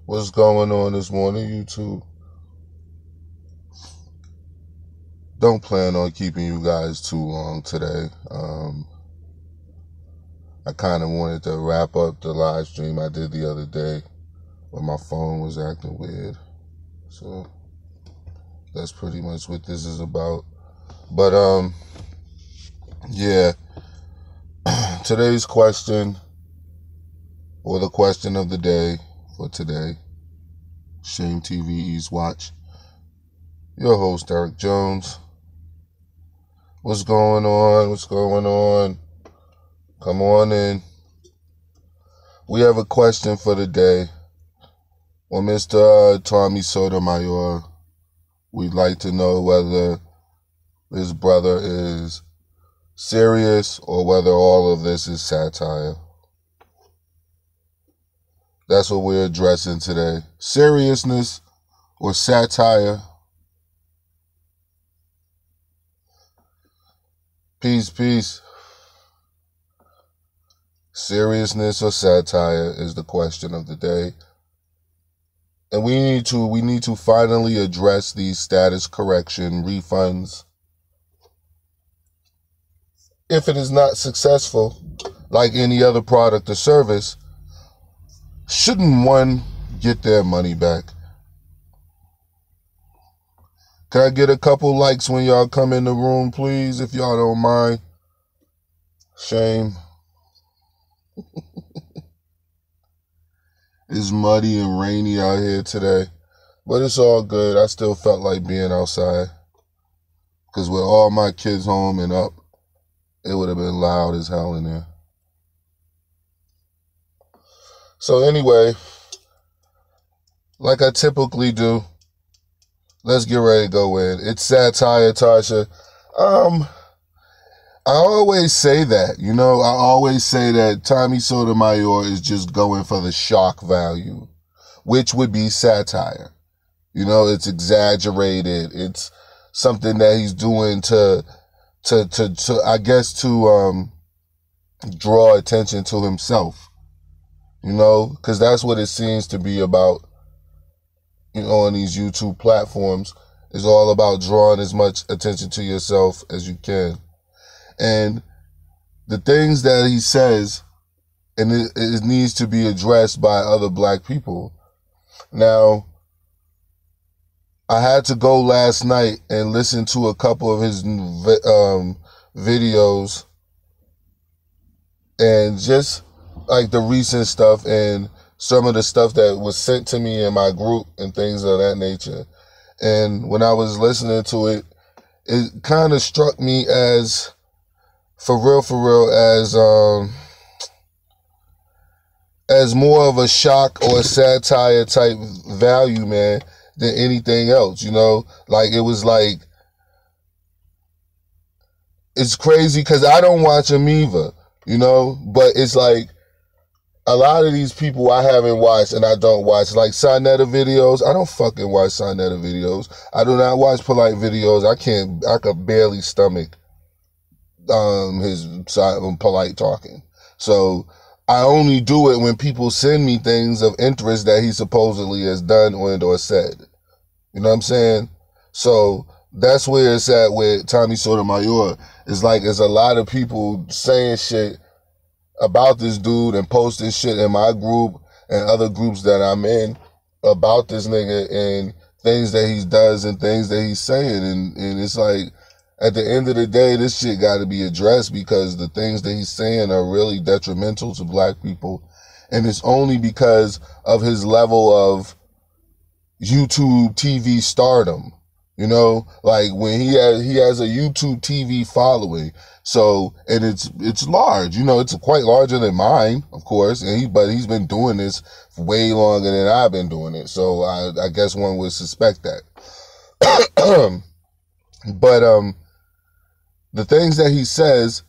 What's going on this morning, YouTube? Don't plan on keeping you guys too long today. I kind of wanted to wrap up the live stream I did the other day when my phone was acting weird. So that's pretty much what this is about. But yeah. Today's question, or the question of the day for today, Shame TV East Watch. Your host, Eric Jones. What's going on? What's going on? Come on in. We have a question for the day. Well, Mr. Tommy Sotomayor, we'd like to know whether this brother is serious or whether all of this is satire. That's what we're addressing today. Seriousness or satire? Peace, peace. Seriousness or satire is the question of the day. And we need to finally address these status correction refunds. If it is not successful, like any other product or service, shouldn't one get their money back? Can I get a couple likes when y'all come in the room, please, if y'all don't mind? Shame. It's muddy and rainy out here today, but it's all good. I still felt like being outside, because with all my kids home and up, it would have been loud as hell in there. So anyway, like I typically do, let's get ready to go in. It's satire, Tasha. I always say that, I always say that Tommy Sotomayor is just going for the shock value, which would be satire. It's exaggerated. It's something that he's doing to I guess, to draw attention to himself, because that's what it seems to be about, on these YouTube platforms. It's all about drawing as much attention to yourself as you can. And the things that he says, and it needs to be addressed by other black people. Now, I had to go last night and listen to a couple of his videos, and just like the recent stuff and some of the stuff that was sent to me in my group and things of that nature. And when I was listening to it, it kind of struck me as, for real, as more of a shock or a satire type value, man, than anything else, Like, it was like, it's crazy because I don't watch them either, but it's like, a lot of these people I haven't watched and I don't watch, like Sonetta videos. I don't fucking watch Sonetta videos. I do not watch Polite videos. I could barely stomach his polite talking. So I only do it when people send me things of interest that he supposedly has done or said. You know what I'm saying? So that's where it's at with Tommy Sotomayor. It's like there's a lot of people saying shit about this dude and posting shit in my group and other groups that I'm in about this nigga and things that he does and things that he's saying. And it's like, at the end of the day, this shit got to be addressed, because the things that he's saying are really detrimental to black people. And it's only because of his level of YouTube TV stardom. Like when he has a YouTube TV following. So, and it's large, it's quite larger than mine, of course. But he's been doing this way longer than I've been doing it. So I guess one would suspect that. But, the things that he says,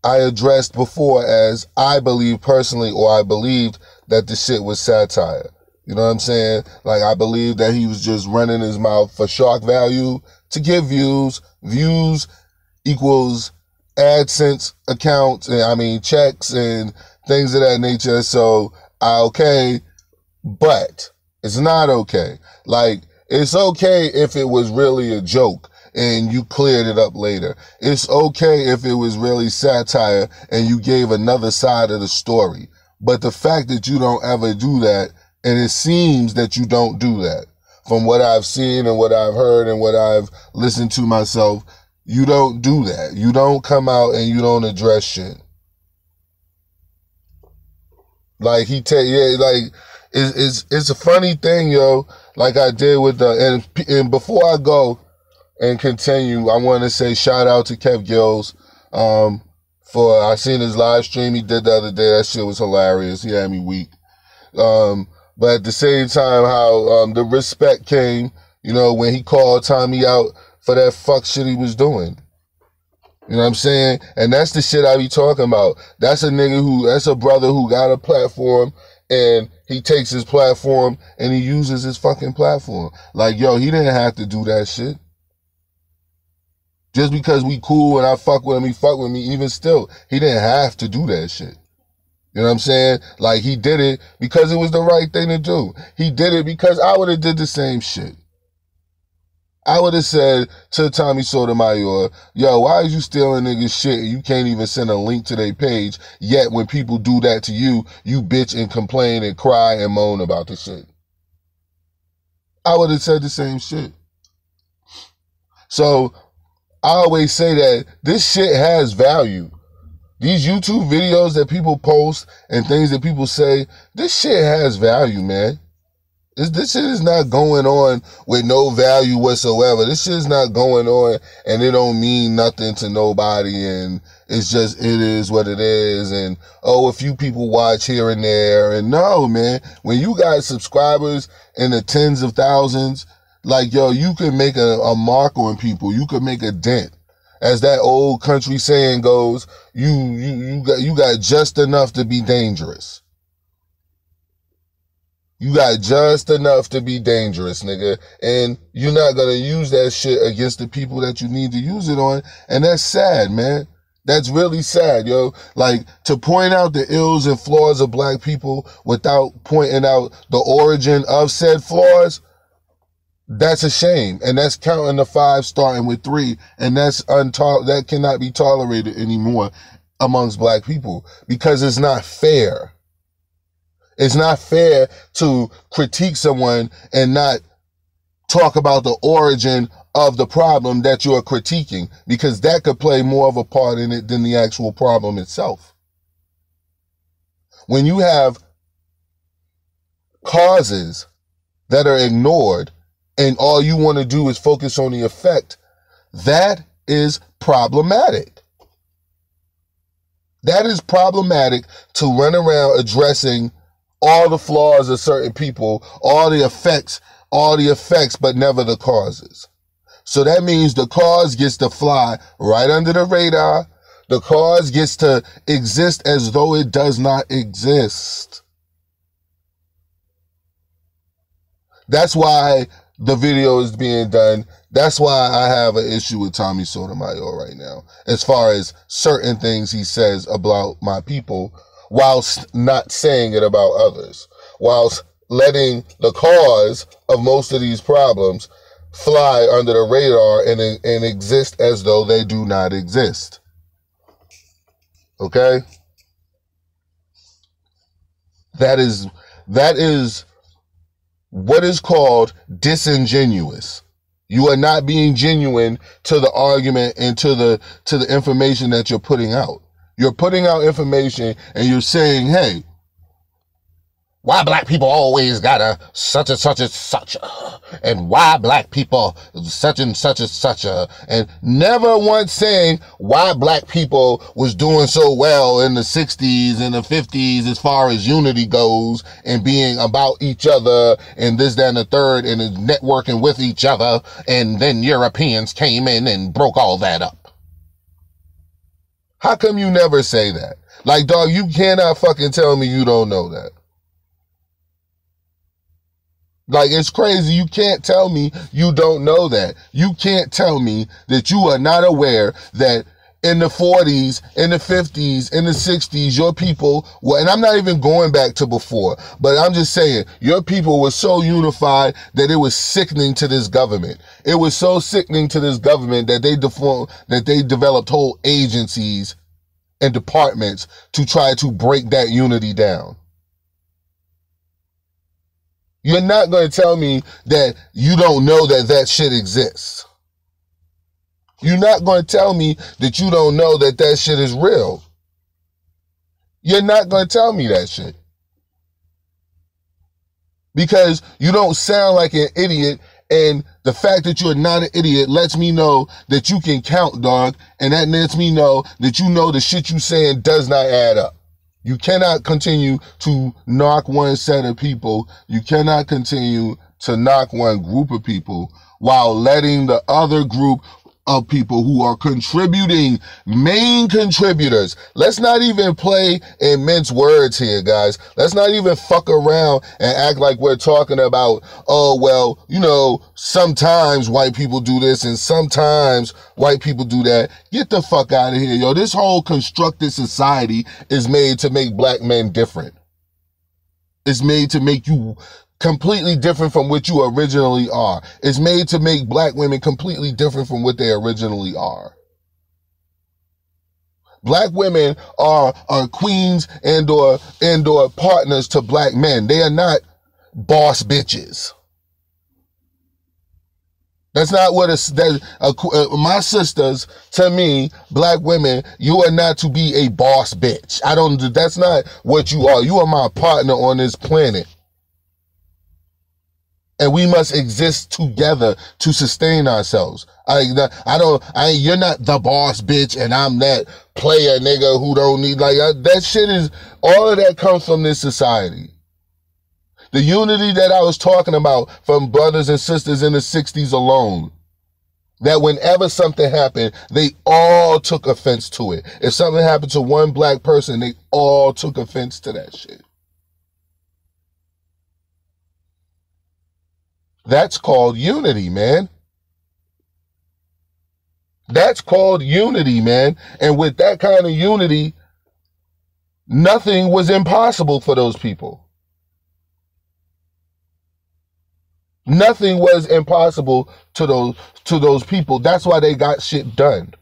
I addressed before as I believe personally, or I believed that the shit was satire. You know what I'm saying? Like, I believe that he was just running his mouth for shock value to get views. Views equals AdSense accounts, checks and things of that nature. So, But it's not okay. Like, it's okay if it was really a joke and you cleared it up later. It's okay if it was really satire and you gave another side of the story. But the fact that you don't ever do that, and it seems that you don't do that, from what I've seen and what I've heard and what I've listened to myself, you don't do that. You don't come out and you don't address shit. Like it's a funny thing, yo. Like I did with and before I go and continue, I want to say shout out to Kev Gills. I seen his live stream he did the other day. That shit was hilarious. He had me weak. But at the same time, how the respect came, when he called Tommy out for that fuck shit he was doing. You know what I'm saying? And that's the shit I be talking about. That's a brother who got a platform and he takes his platform and he uses his fucking platform. Like, yo, he didn't have to do that shit. Just because we cool and I fuck with him, he fuck with me, even still, he didn't have to do that shit. You know what I'm saying? Like, he did it because it was the right thing to do. He did it because I would have did the same shit. I would have said to Tommy Sotomayor, yo, why is you stealing niggas shit and you can't even send a link to their page, yet when people do that to you, you bitch and complain and cry and moan about the shit. I would have said the same shit. So I always say that this shit has value. These YouTube videos that people post and things that people say, this shit has value, man. This shit is not going on with no value whatsoever. This shit is not going on and it don't mean nothing to nobody and it's just, it is what it is. And, a few people watch here and there. And no, man, when you got subscribers in the tens of thousands, like, yo, you can make a mark on people. You can make a dent. As that old country saying goes, you got just enough to be dangerous. You got just enough to be dangerous, nigga. And you're not going to use that shit against the people that you need to use it on. And that's sad, man. That's really sad, yo. Like, to point out the ills and flaws of black people without pointing out the origin of said flaws, that's a shame. And that's counting the 5 starting with 3. And that cannot be tolerated anymore amongst black people because it's not fair. It's not fair to critique someone and not talk about the origin of the problem that you're critiquing, because that could play more of a part in it than the actual problem itself. When you have causes that are ignored and all you want to do is focus on the effect, that is problematic. That is problematic to run around addressing all the flaws of certain people, all the effects, but never the causes. So that means the cause gets to fly right under the radar. The cause gets to exist as though it does not exist. That's why the video is being done. That's why I have an issue with Tommy Sotomayor right now, as far as certain things he says about my people, whilst not saying it about others, whilst letting the cause of most of these problems fly under the radar and exist as though they do not exist. Okay? That is what is called disingenuous. You are not being genuine to the argument and to the information that you're putting out. You're putting out information and you're saying, hey, why black people always gotta such and such and such, and why black people such and such and such, and never once saying why black people was doing so well in the 60s and the 50s as far as unity goes and being about each other and this, that, and the third and networking with each other, and then Europeans came in and broke all that up. How come you never say that? Like, dog, you cannot fucking tell me you don't know that. Like, it's crazy. You can't tell me you don't know that. You can't tell me that you are not aware that in the 40s, in the 50s, in the 60s, your people were, and I'm not even going back to before, but I'm just saying, your people were so unified that it was sickening to this government. It was so sickening to this government that they developed whole agencies and departments to try to break that unity down. You're not going to tell me that you don't know that that shit exists. You're not going to tell me that you don't know that that shit is real. You're not going to tell me that shit. Because you don't sound like an idiot, and the fact that you're not an idiot lets me know that you can count, dog, and that lets me know that you know the shit you saying does not add up. You cannot continue to knock one set of people. You cannot continue to knock one group of people while letting the other group of people who are contributing, main contributors. Let's not even play and mince words here, guys. Let's not even fuck around and act like we're talking about, oh, well, you know, sometimes white people do this and sometimes white people do that. Get the fuck out of here, yo. This whole constructed society is made to make black men different. It's made to make you completely different from what you originally are. It's made to make black women completely different from what they originally are. Black women are queens and or partners to black men. They are not boss bitches. That's not what my sisters, to me, black women, you are not to be a boss bitch. That's not what you are. You are my partner on this planet. And we must exist together to sustain ourselves. You're not the boss bitch and I'm that player nigga who don't need, that shit is, all of that comes from this society. The unity that I was talking about from brothers and sisters in the 60s alone, that whenever something happened, they all took offense to it. If something happened to one black person, they all took offense to that shit. That's called unity, man. That's called unity, man. And with that kind of unity, nothing was impossible for those people. Nothing was impossible to those people. That's why they got shit done.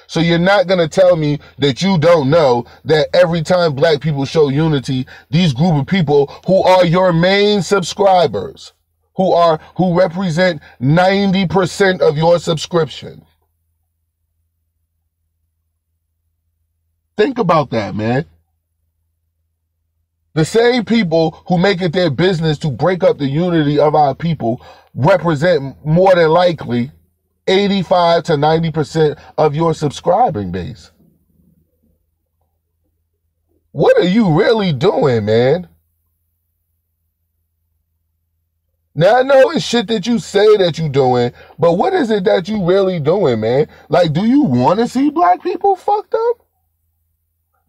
So you're not going to tell me that you don't know that every time black people show unity, these group of people who are your main subscribers, who represent 90% of your subscription. Think about that, man. The same people who make it their business to break up the unity of our people represent more than likely 85 to 90% of your subscribing base. What are you really doing, man? Now, I know it's shit that you say that you're doing, but what is it that you really doing, man? Like, do you want to see black people fucked up?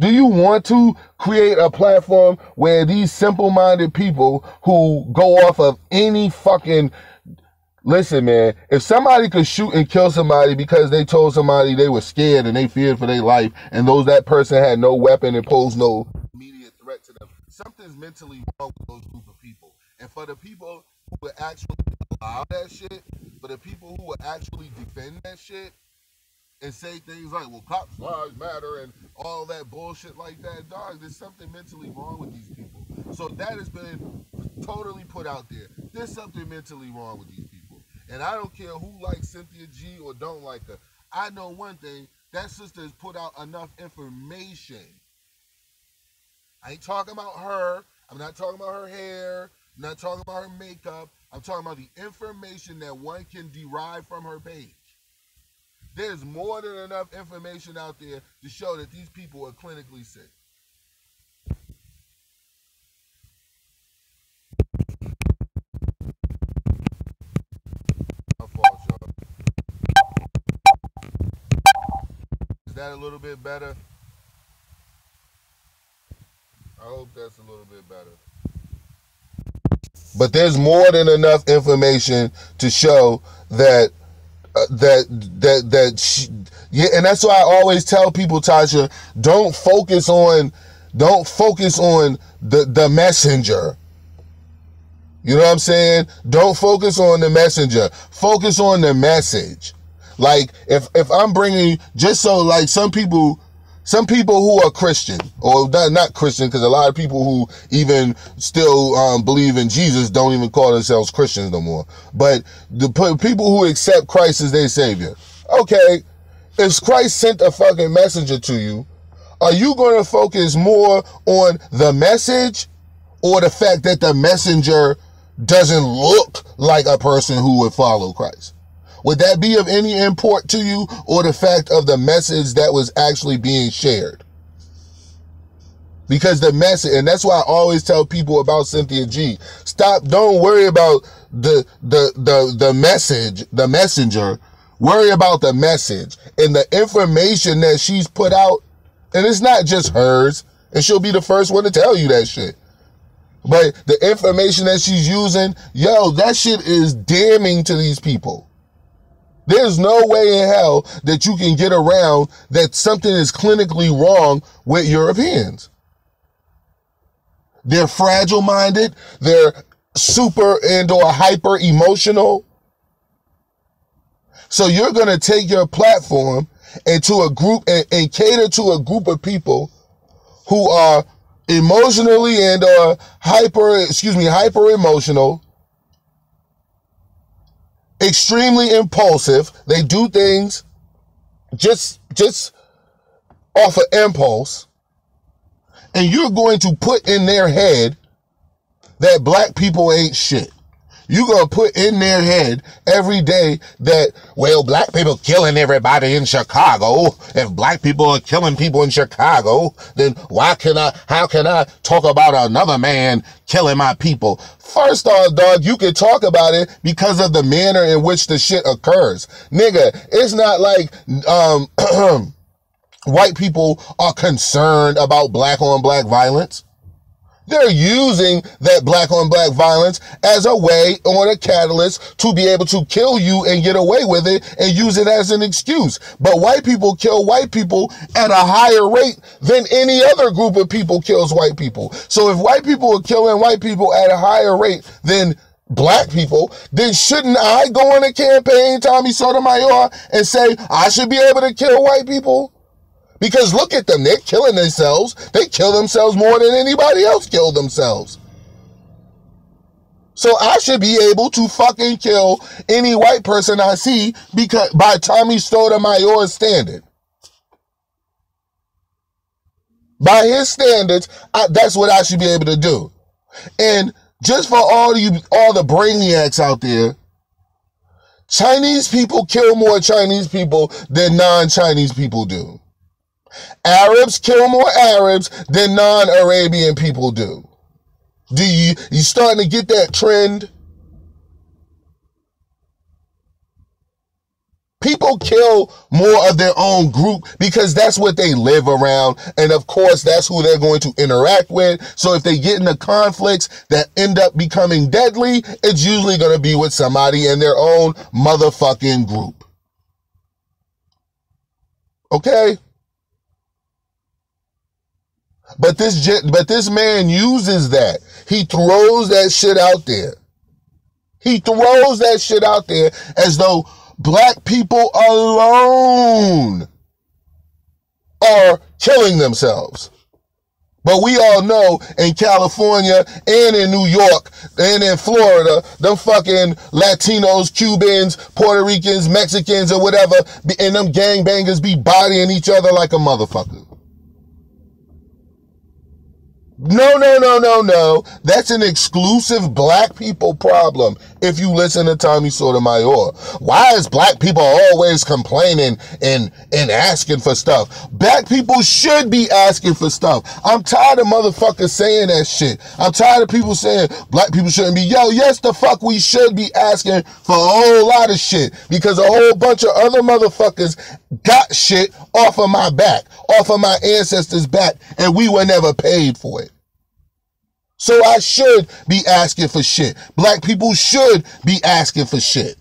Do you want to create a platform where these simple-minded people who go off of any fucking... Listen, man, if somebody could shoot and kill somebody because they told somebody they were scared and they feared for their life, and that person had no weapon and posed no immediate threat to them, something's mentally wrong with those group of people. And for the people who would actually allow that shit, for the people who would actually defend that shit, and say things like, well, cops' lives matter and all that bullshit like that, dog, there's something mentally wrong with these people. So that has been totally put out there. There's something mentally wrong with these people. And I don't care who likes Cynthia G or don't like her. I know one thing, that sister has put out enough information. I ain't talking about her. I'm not talking about her hair. I'm not talking about her makeup. I'm talking about the information that one can derive from her page. There's more than enough information out there to show that these people are clinically sick. My fault, y'all. Is that a little bit better? I hope that's a little bit better. But there's more than enough information to show that Yeah, and that's why I always tell people, Tasha, don't focus on the messenger. You know what I'm saying? Don't focus on the messenger. Focus on the message. Like if I'm bringing, just so like some people who are Christian, or not Christian, because a lot of people who even still believe in Jesus don't even call themselves Christians no more. But the people who accept Christ as their savior. Okay, if Christ sent a fucking messenger to you, are you going to focus more on the message or the fact that the messenger doesn't look like a person who would follow Christ? Would that be of any import to you, or the fact of the message that was actually being shared? Because the message, and that's why I always tell people about Cynthia G. Don't worry about the message, the messenger. Worry about the message and the information that she's put out. And it's not just hers, and she'll be the first one to tell you that shit. But the information that she's using, yo, that shit is damning to these people. There's no way in hell that you can get around that something is clinically wrong with Europeans. They're fragile-minded. They're super and or hyper emotional. So you're going to take your platform into a group and cater to a group of people who are emotionally and or hyper emotional, extremely impulsive. They do things just off of impulse. And you're going to put in their head that black people ain't shit. You're going to put in their head every day that, well, black people killing everybody in Chicago. If black people are killing people in Chicago, then how can I talk about another man killing my people? First off, dog, you can talk about it because of the manner in which the shit occurs. Nigga, it's not like, white people are concerned about black on black violence. They're using that black on black violence as a way or a catalyst to be able to kill you and get away with it and use it as an excuse. But white people kill white people at a higher rate than any other group of people kills white people. So if white people are killing white people at a higher rate than black people, then shouldn't I go on a campaign, Tommy Sotomayor, and say I should be able to kill white people? Because look at them, they're killing themselves. They kill themselves more than anybody else killed themselves. So I should be able to fucking kill any white person I see because by Tommy Sotomayor's standard. By his standards, that's what I should be able to do. And just for all the brainiacs out there, Chinese people kill more Chinese people than non-Chinese people do. Arabs kill more Arabs than non-Arabian people do. You starting to get that trend? People kill more of their own group because that's what they live around. And of course, that's who they're going to interact with. So if they get into conflicts that end up becoming deadly, it's usually going to be with somebody in their own motherfucking group. Okay? But this man uses that. He throws that shit out there. He throws that shit out there as though black people alone are killing themselves. But we all know in California and in New York and in Florida, them fucking Latinos, Cubans, Puerto Ricans, Mexicans or whatever, and them gangbangers be bodying each other like a motherfucker. No. That's an exclusive black people problem if you listen to Tommy Sotomayor. Why is black people always complaining and asking for stuff? Black people should be asking for stuff. I'm tired of motherfuckers saying that shit. I'm tired of people saying black people shouldn't be. Yo, yes, the fuck we should be asking for a whole lot of shit because a whole bunch of other motherfuckers got shit off of my back, off of my ancestors' back, and we were never paid for it. So I should be asking for shit. Black people should be asking for shit.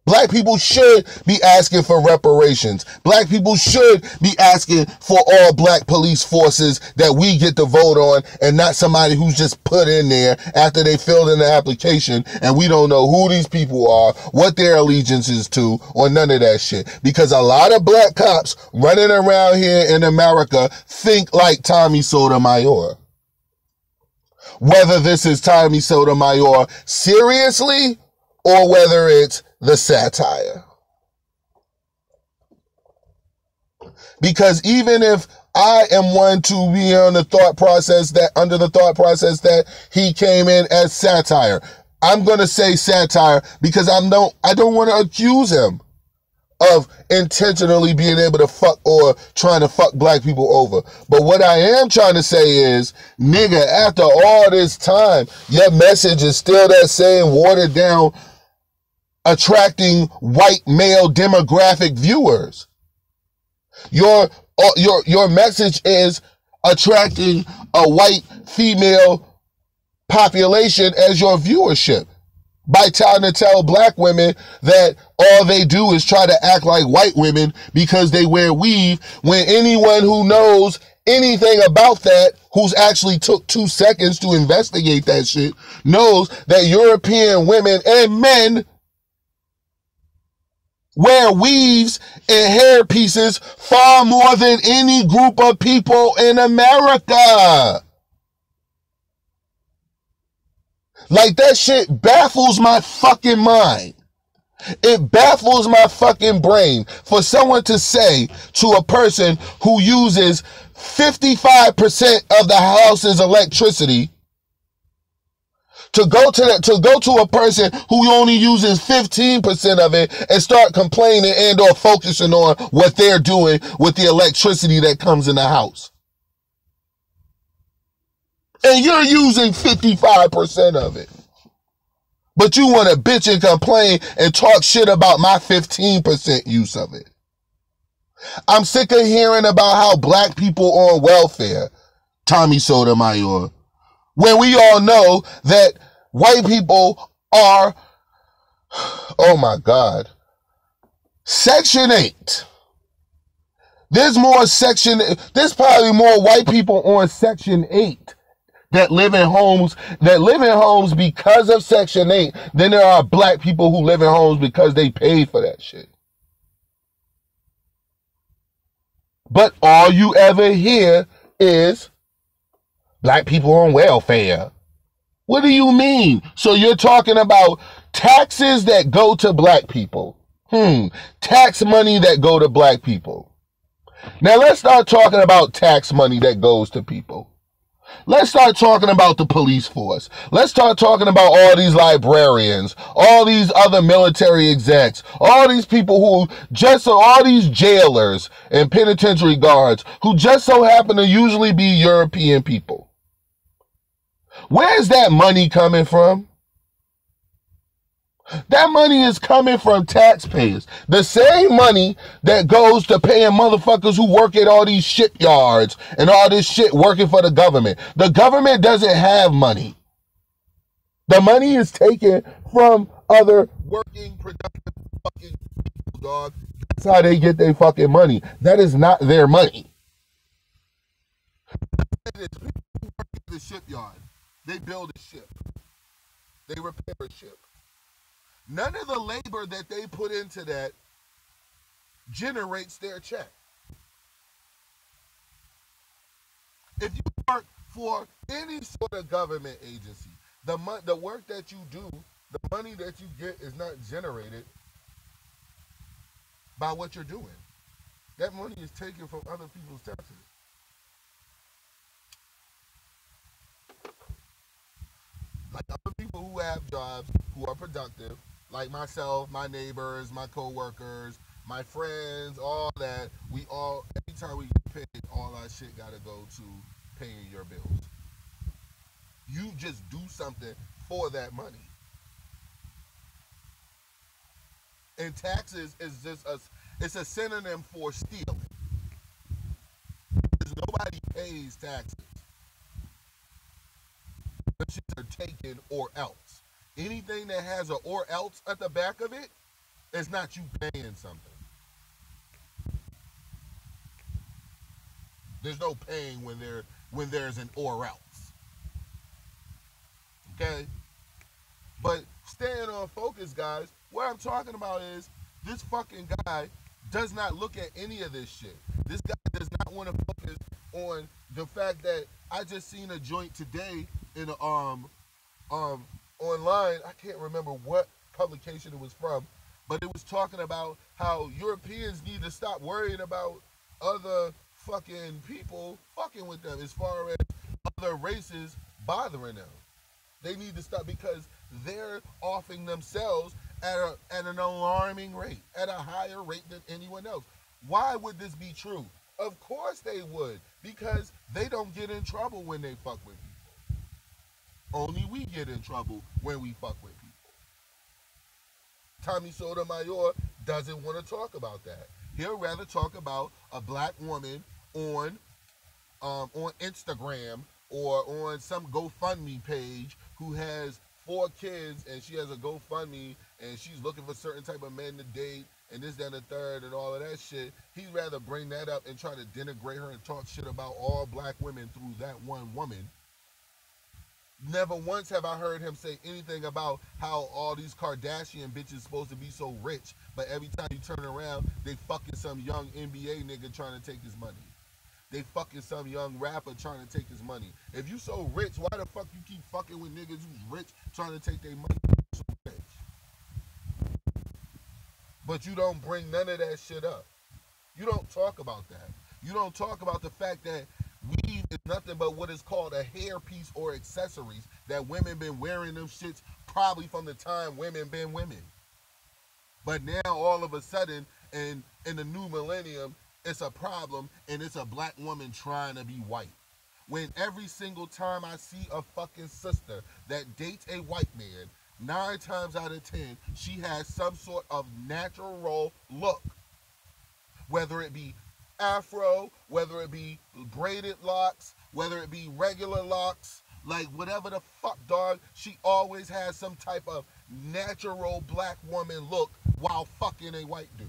Black people should be asking for reparations. Black people should be asking for all black police forces that we get to vote on, and not somebody who's just put in there after they filled in the application and we don't know who these people are, what their allegiance is to, or none of that shit. Because a lot of black cops running around here in America think like Tommy Sotomayor. Whether this is Tommy Sotomayor seriously or whether it's the satire. Because even if I am one to be on the thought process that, under the thought process that he came in as satire, I'm going to say satire because I don't want to accuse him of intentionally being able to fuck or trying to fuck black people over. But what I am trying to say is, nigga, after all this time, your message is still that same watered down, attracting white male demographic viewers. Your message is attracting a white female population as your viewership by trying to tell black women that all they do is try to act like white women because they wear weave, when anyone who knows anything about that, who's actually took 2 seconds to investigate that shit, knows that European women and men wear weaves and hair pieces far more than any group of people in America. Like, that shit baffles my fucking mind. It baffles my fucking brain for someone to say to a person who uses 55% of the house's electricity to go to a person who only uses 15% of it and start complaining and or focusing on what they're doing with the electricity that comes in the house. And you're using 55% of it. But you want to bitch and complain and talk shit about my 15% use of it. I'm sick of hearing about how black people on welfare, Tommy Sotomayor, when we all know that white people are, oh my God, Section 8. There's probably more white people on Section 8 that live in homes because of Section 8 than there are black people who live in homes because they paid for that shit. But all you ever hear is black people on welfare. What do you mean? So you're talking about taxes that go to black people. Tax money that go to black people. Now let's start talking about tax money that goes to people. Let's start talking about the police force. Let's start talking about all these librarians, all these other military execs, all these people all these jailers and penitentiary guards who just so happen to usually be European people. Where's that money coming from? That money is coming from taxpayers. The same money that goes to paying motherfuckers who work at all these shipyards and all this shit working for the government. The government doesn't have money. The money is taken from other working, productive fucking people, dog. That's how they get their fucking money. That is not their money. People who work at the shipyard, they build a ship. They repair a ship. None of the labor that they put into that generates their check. If you work for any sort of government agency, the work that you do, the money that you get is not generated by what you're doing. That money is taken from other people's taxes. Like other people who have jobs, who are productive, like myself, my neighbors, my co-workers, my friends, all that, every time we get paid, all our shit gotta go to paying your bills. You just do something for that money. And taxes is just it's a synonym for stealing. Because nobody pays taxes. The shits are taken or else. Anything that has a or else at the back of it It's not you paying something. There's no paying when there's an or else. Okay? But staying on focus, guys, what I'm talking about is this fucking guy does not look at any of this shit. This guy does not want to focus on the fact that I just seen a joint today in a, online. I can't remember what publication it was from, but it was talking about how Europeans need to stop worrying about other fucking people fucking with them as far as other races bothering them. They need to stop because they're offing themselves at an alarming rate, at a higher rate than anyone else. Why would this be true? Of course they would, because they don't get in trouble when they fuck with people. Only we get in trouble when we fuck with people. Tommy Sotomayor doesn't want to talk about that. He'll rather talk about a black woman on Instagram or on some GoFundMe page who has 4 kids and she has a GoFundMe and she's looking for certain type of men to date and this, that, and the third and all of that shit. He'd rather bring that up and try to denigrate her and talk shit about all black women through that one woman. Never once have I heard him say anything about how all these Kardashian bitches supposed to be so rich, but every time you turn around, they fucking some young NBA nigga trying to take his money. They fucking some young rapper trying to take his money. If you so rich, why the fuck you keep fucking with niggas who's rich trying to take their money? So rich. But you don't bring none of that shit up. You don't talk about that. You don't talk about the fact that weave is nothing but what is called a hairpiece or accessories that women been wearing them shits probably from the time women been women. But now all of a sudden in the new millennium, it's a problem and it's a black woman trying to be white. When every single time I see a fucking sister that dates a white man, 9 times out of 10, she has some sort of natural look. Whether it be afro, whether it be braided locks, whether it be regular locks, like whatever the fuck, dog, she always has some type of natural black woman look while fucking a white dude.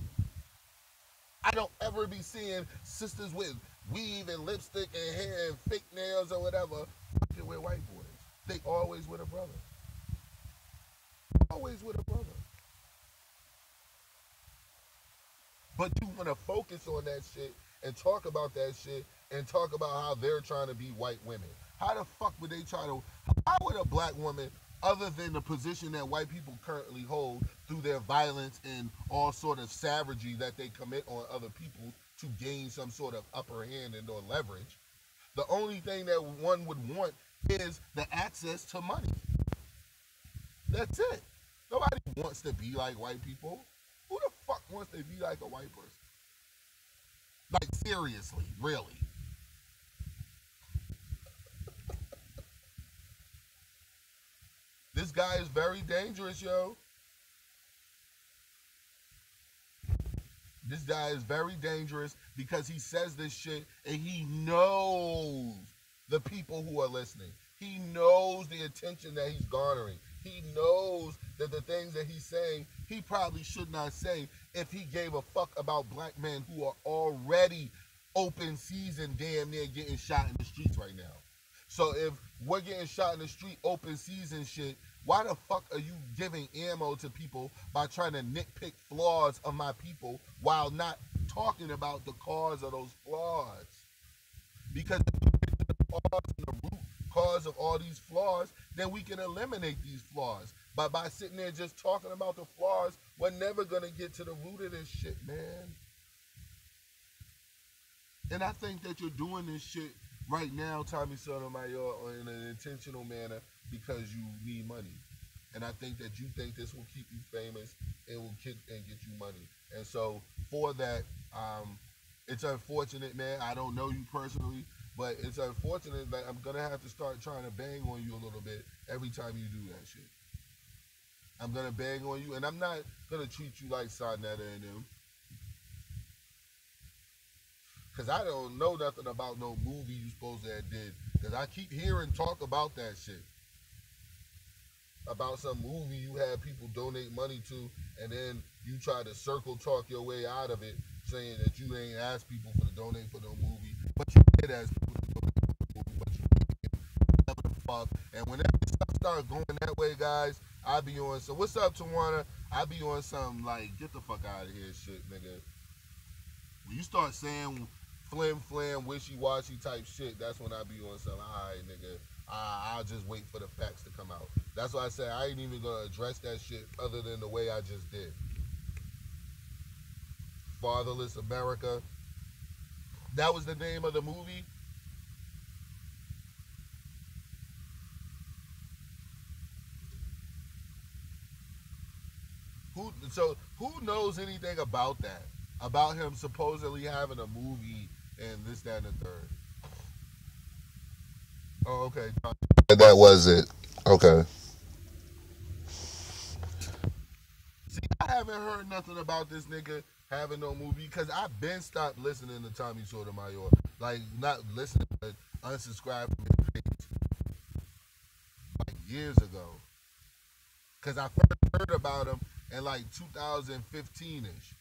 I don't ever be seeing sisters with weave and lipstick and hair and fake nails or whatever fucking with white boys. They always with a brother. Always with a brother. But you want to focus on that shit and talk about that shit and talk about how they're trying to be white women. How the fuck would they try to... How would a black woman, other than the position that white people currently hold through their violence and all sort of savagery that they commit on other people to gain some sort of upper hand and or leverage, the only thing that one would want is the access to money. That's it. Nobody wants to be like white people. Who the fuck wants to be like a white person? Like, seriously, really. This guy is very dangerous, yo. This guy is very dangerous because he says this shit and he knows the people who are listening. He knows the attention that he's garnering. He knows that the things that he's saying, he probably should not say if he gave a fuck about black men who are already open season damn near getting shot in the streets right now. So if we're getting shot in the street open season shit, why the fuck are you giving ammo to people by trying to nitpick flaws of my people while not talking about the cause of those flaws? Because if we get to the cause and the root cause of all these flaws, then we can eliminate these flaws. But by sitting there just talking about the flaws, we're never gonna get to the root of this shit, man. And I think that you're doing this shit right now, Tommy Sotomayor, in an intentional manner because you need money. And I think that you think this will keep you famous, it will get you money. And so for that, it's unfortunate, man. I don't know you personally, but it's unfortunate that I'm gonna have to start trying to bang on you a little bit every time you do that shit. I'm gonna bang on you, and I'm not gonna treat you like Sonetta and them. Cause I don't know nothing about no movie you supposed to have did. Cause I keep hearing talk about that shit. about some movie you had people donate money to, and then you try to circle talk your way out of it, saying that you ain't asked people for to donate for no movie, but you did ask people to donate for the movie, but you never the fuck. And whenever stuff start going that way, guys, I be on. So what's up, Tawana? I be on some like get the fuck out of here, shit, nigga. When you start saying flim flam, wishy washy type shit, that's when I be on some. Alright, nigga. I'll just wait for the facts to come out. That's why I said I ain't even gonna address that shit other than the way I just did. Fatherless America. That was the name of the movie. Who knows anything about that? About him supposedly having a movie and this, that, and the third. Oh, okay. That was it. Okay. See, I haven't heard nothing about this nigga having no movie because I've been stopped listening to Tommy Sotomayor. Like, not listening, but unsubscribed from his page like years ago. Because I first heard about him in like 2015 ish.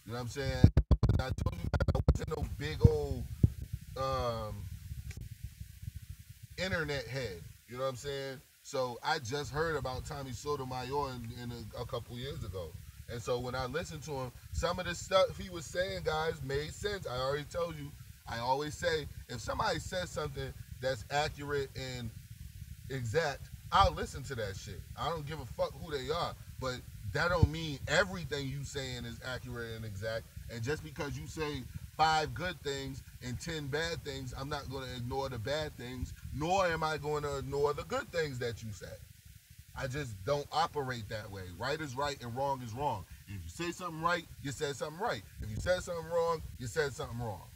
You know what I'm saying? And I told you guys I wasn't no big old um, internet head. You know what I'm saying? So I just heard about Tommy Sotomayor in a couple years ago. And so when I listened to him, some of the stuff he was saying, guys, made sense. I already told you. I always say, if somebody says something that's accurate and exact, I'll listen to that shit. I don't give a fuck who they are. But that don't mean everything you saying is accurate and exact. And just because you say 5 good things and 10 bad things, I'm not going to ignore the bad things, nor am I going to ignore the good things that you said. I just don't operate that way. Right is right and wrong is wrong. If you say something right, you said something right. If you said something wrong, you said something wrong.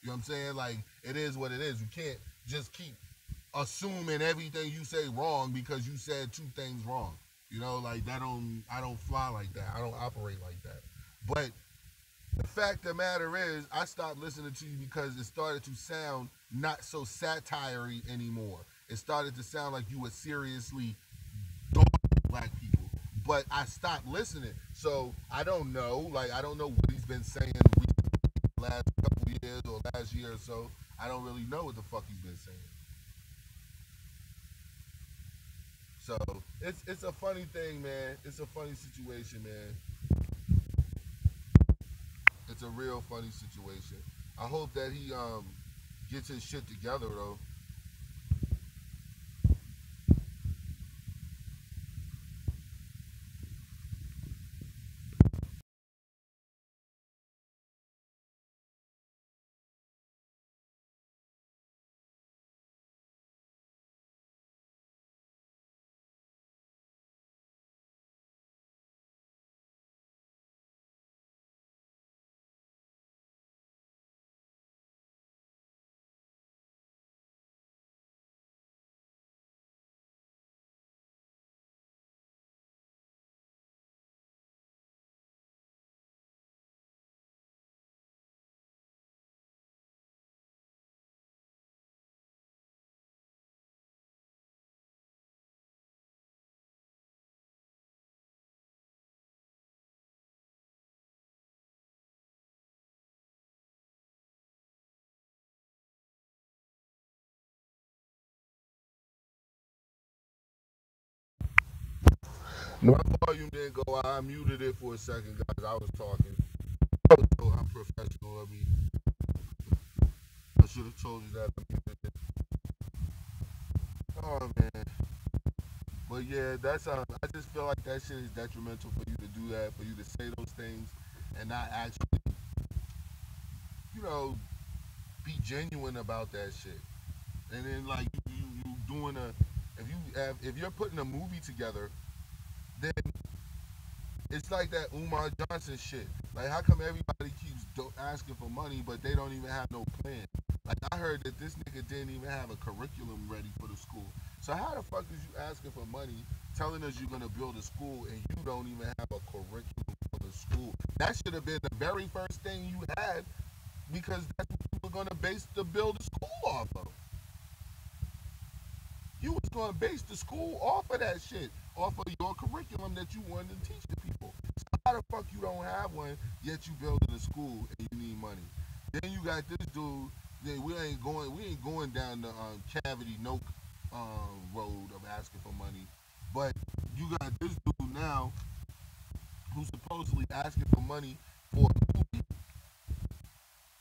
You know what I'm saying? Like, it is what it is. You can't just keep assuming everything you say wrong because you said 2 things wrong. You know, like I don't fly like that. I don't operate like that. But the fact of the matter is, I stopped listening to you because it started to sound not so satire-y anymore. It started to sound like you were seriously dogging black people. But I stopped listening. So I don't know. Like, I don't know what he's been saying the last couple of years or last year or so. I don't really know what the fuck he's been saying. So it's a funny thing, man. It's a funny situation, man. It's a real funny situation. I hope that he gets his shit together though. My volume didn't go out. I muted it for a second, guys. I was talking. So how professional of me. I should have told you that. I muted it. Oh man. But yeah, that's I just feel like that shit is detrimental for you to do that, for you to say those things and not actually, you know, be genuine about that shit. And then like you doing a if you're putting a movie together, then it's like that Umar Johnson shit. Like, how come everybody keeps asking for money, but they don't even have no plan? Like, I heard that this nigga didn't even have a curriculum ready for the school. So how the fuck is you asking for money, telling us you're gonna build a school, and you don't even have a curriculum for the school? That should have been the very first thing you had, because that's what you were gonna base the build a school off of. You was going to base the school off of that shit, off of your curriculum that you wanted to teach the people. So how the fuck you don't have one, yet you building a school and you need money? Then you got this dude. Then we ain't going down the cavity no road of asking for money, but you got this dude now who's supposedly asking for money for a movie.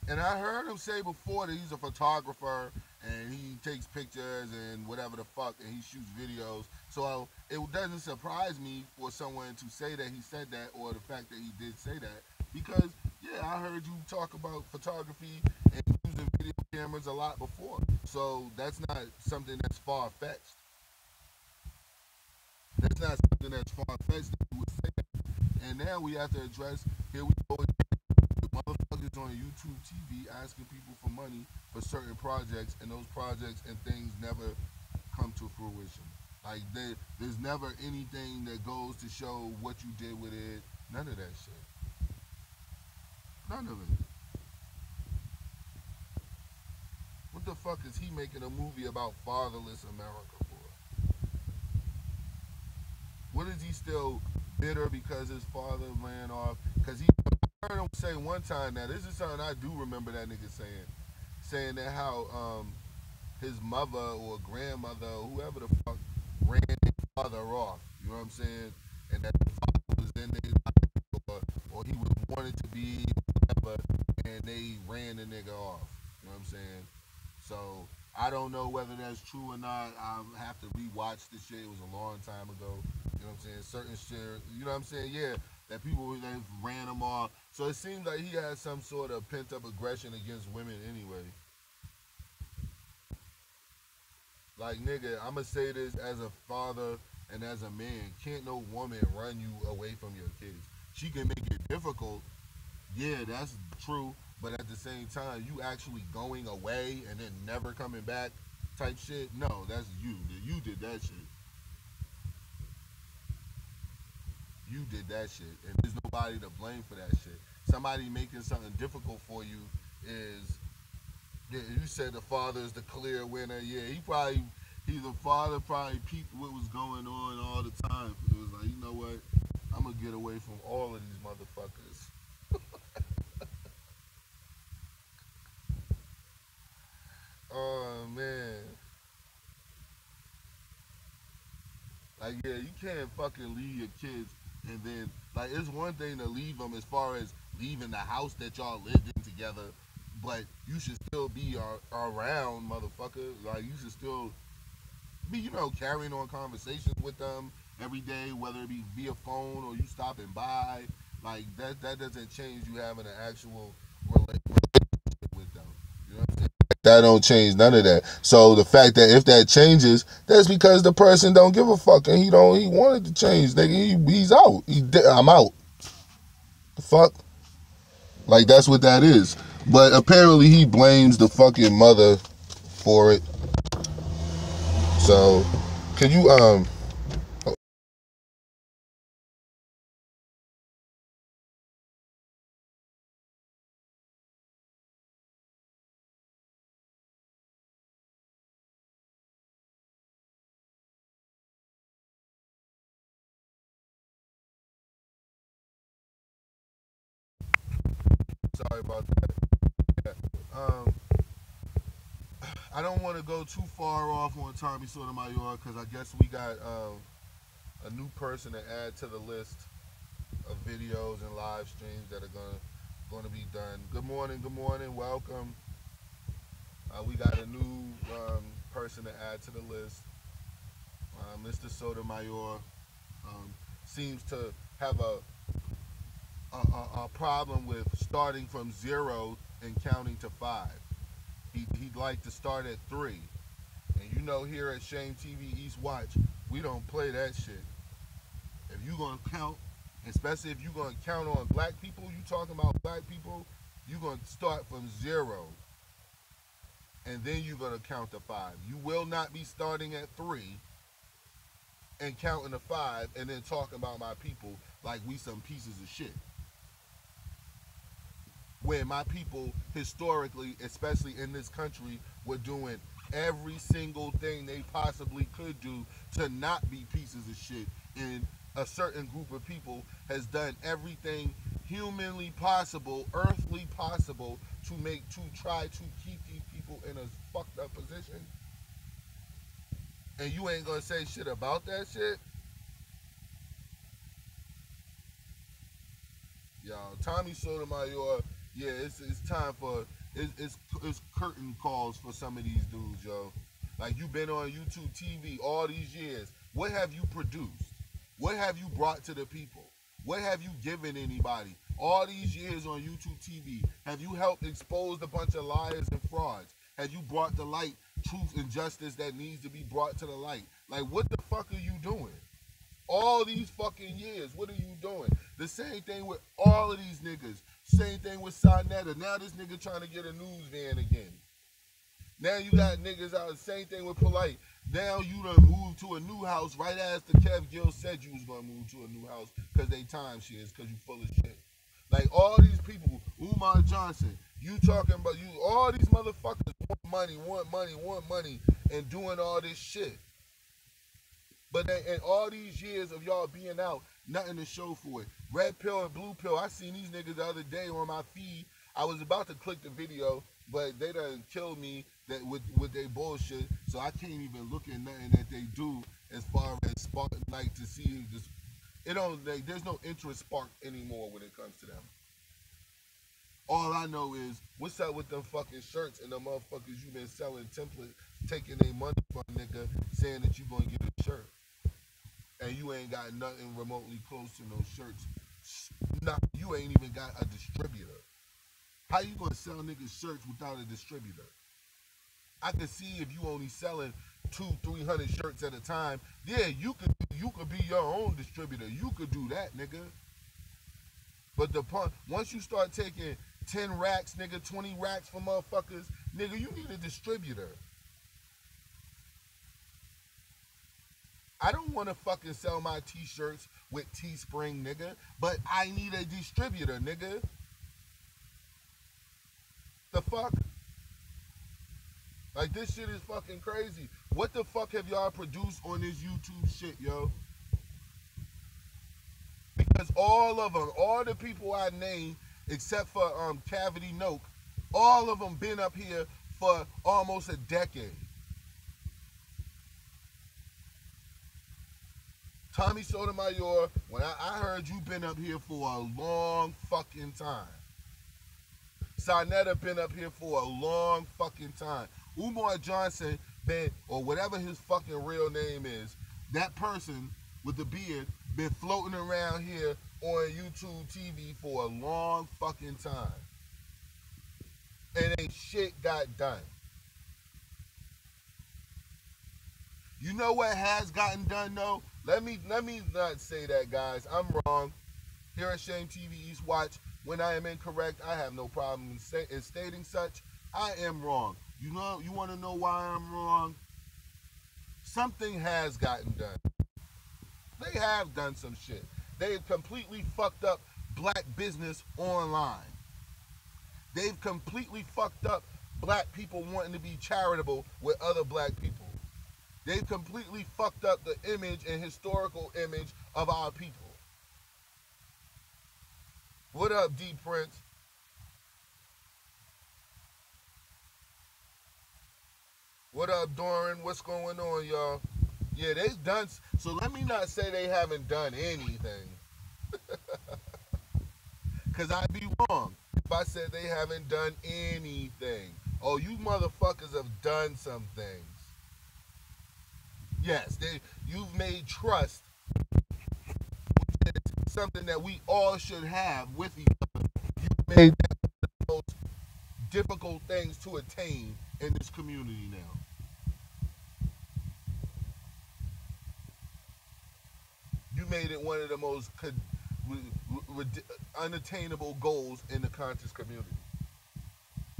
And I heard him say before that he's a photographer and he takes pictures and whatever the fuck and he shoots videos. So it doesn't surprise me for someone to say that he said that or the fact that he did say that because yeah, I heard you talk about photography and using video cameras a lot before. So that's not something that's far fetched. That's not something that's far fetched that you would say that. And now we have to address here we go the motherfuckers on YouTube TV asking people for money for certain projects, and those projects and things never come to fruition. Like there's never anything that goes to show what you did with it. None of that shit. None of it. What the fuck is he making a movie about fatherless America for? What is he still bitter because his father ran off? Because he I heard him say one time. Now this is something I do remember that nigga saying that how his mother or grandmother or whoever the fuck ran his father off. You know what I'm saying? And that the father was in his life or he was wanted to be whatever, and they ran the nigga off. You know what I'm saying? So I don't know whether that's true or not. I have to rewatch the shit. It was a long time ago. You know what I'm saying? Certain shit. You know what I'm saying? Yeah, that people that ran him off. So it seems like he has some sort of pent up aggression against women anyway. Like nigga, I'ma say this as a father and as a man. Can't no woman run you away from your kids. She can make it difficult. Yeah, that's true. But at the same time, you actually going away and then never coming back type shit. No, that's you. You did that shit. You did that shit. And there's nobody to blame for that shit. Somebody making something difficult for you is yeah, you said the father is the clear winner. Yeah, he's the father probably peeped what was going on all the time. It was like, you know what? I'm gonna get away from all of these motherfuckers. Oh man, like yeah, you can't fucking leave your kids and then like it's one thing to leave them as far as leaving the house that y'all lived in together, but you should still be around, motherfucker. Like you should still be, carrying on conversations with them every day, whether it be via phone or you stopping by. Like that doesn't change you having an actual relationship with them. You know what I'm saying? That don't change none of that. So the fact that if that changes, that's because the person don't give a fuck and he wanted to change. Nigga, he's out. I'm out. The fuck? Like that's what that is. But apparently he blames the fucking mother for it. So can you sorry about that. Yeah. I don't want to go too far off on Tommy Sotomayor because I guess we got a new person to add to the list of videos and live streams that are gonna be done. Good morning, welcome. We got a new person to add to the list. Mr. Sotomayor seems to have a problem with starting from zero and counting to five. He'd like to start at three. And here at Shame TV East Watch, we don't play that shit. If you gonna count, especially if you gonna count on black people, you talking about black people, you gonna start from zero, and then you're gonna count to five. You will not be starting at three and counting to five and then talking about my people like we some pieces of shit. When my people historically, especially in this country, were doing every single thing they possibly could do to not be pieces of shit. And a certain group of people has done everything humanly possible, earthly possible, to try to keep these people in a fucked up position. And you ain't gonna say shit about that shit? Y'all, Tommy Sotomayor, yeah, it's time for it's curtain calls for some of these dudes, yo. Like you been on YouTube TV all these years. What have you produced? What have you brought to the people? What have you given anybody? All these years on YouTube TV, have you helped expose a bunch of liars and frauds? Have you brought to light truth and justice that needs to be brought to the light? Like, what the fuck are you doing? All these fucking years, what are you doing? The same thing with all of these niggas. Same thing with Sonetta. Now this nigga trying to get a news van again. Now you got niggas out. Same thing with Polite. Now you done moved to a new house right after Kev Gill said you was gonna move to a new house because they time shares because you full of shit. Like all these people, Umar Johnson, you talking about you, all these motherfuckers want money, and doing all this shit. But in all these years of y'all being out, nothing to show for it. Red pill and blue pill. I seen these niggas the other day on my feed. I was about to click the video, but they done killed me that with their bullshit. So I can't even look at nothing that they do as far as spark like to see this. It don't. There's no interest spark anymore when it comes to them. All I know is what's up with them fucking shirts and the motherfuckers you been selling templates, taking their money from nigga, saying that you gonna get a shirt. And you ain't got nothing remotely close to no shirts. Nah, you ain't even got a distributor. How you gonna sell niggas shirts without a distributor? I can see if you only selling 200-300 shirts at a time. Yeah, you could be your own distributor. You could do that, nigga. But once you start taking 10 racks, nigga, 20 racks for motherfuckers, nigga, you need a distributor. I don't want to fucking sell my t-shirts with Teespring, nigga, but I need a distributor, nigga. The fuck? Like, this shit is fucking crazy. What the fuck have y'all produced on this YouTube shit, yo? Because all of them, all the people I named, except for Cavity Noke, all of them been up here for almost a decade. Tommy Sotomayor, when I heard you been up here for a long fucking time. Sonetta been up here for a long fucking time. Umar Johnson been, or whatever his fucking real name is, that person with the beard been floating around here on YouTube TV for a long fucking time. And ain't shit got done. You know what has gotten done though? Let me not say that, guys. I'm wrong. Here at Shame TV East Watch, when I am incorrect, I have no problem in stating such. I am wrong. You know, you want to know why I'm wrong? Something has gotten done. They have done some shit. They've completely fucked up black business online. They've completely fucked up black people wanting to be charitable with other black people. They've completely fucked up the image and historical image of our people. What up, D Prince? What up, Doran? What's going on, y'all? Yeah, they've done. So let me not say they haven't done anything. Because I'd be wrong if I said they haven't done anything. Oh, you motherfuckers have done some things. Yes, you've made trust, which is something that we all should have with each other. You've made that one of the most difficult things to attain in this community now. You made it one of the most unattainable goals in the conscious community,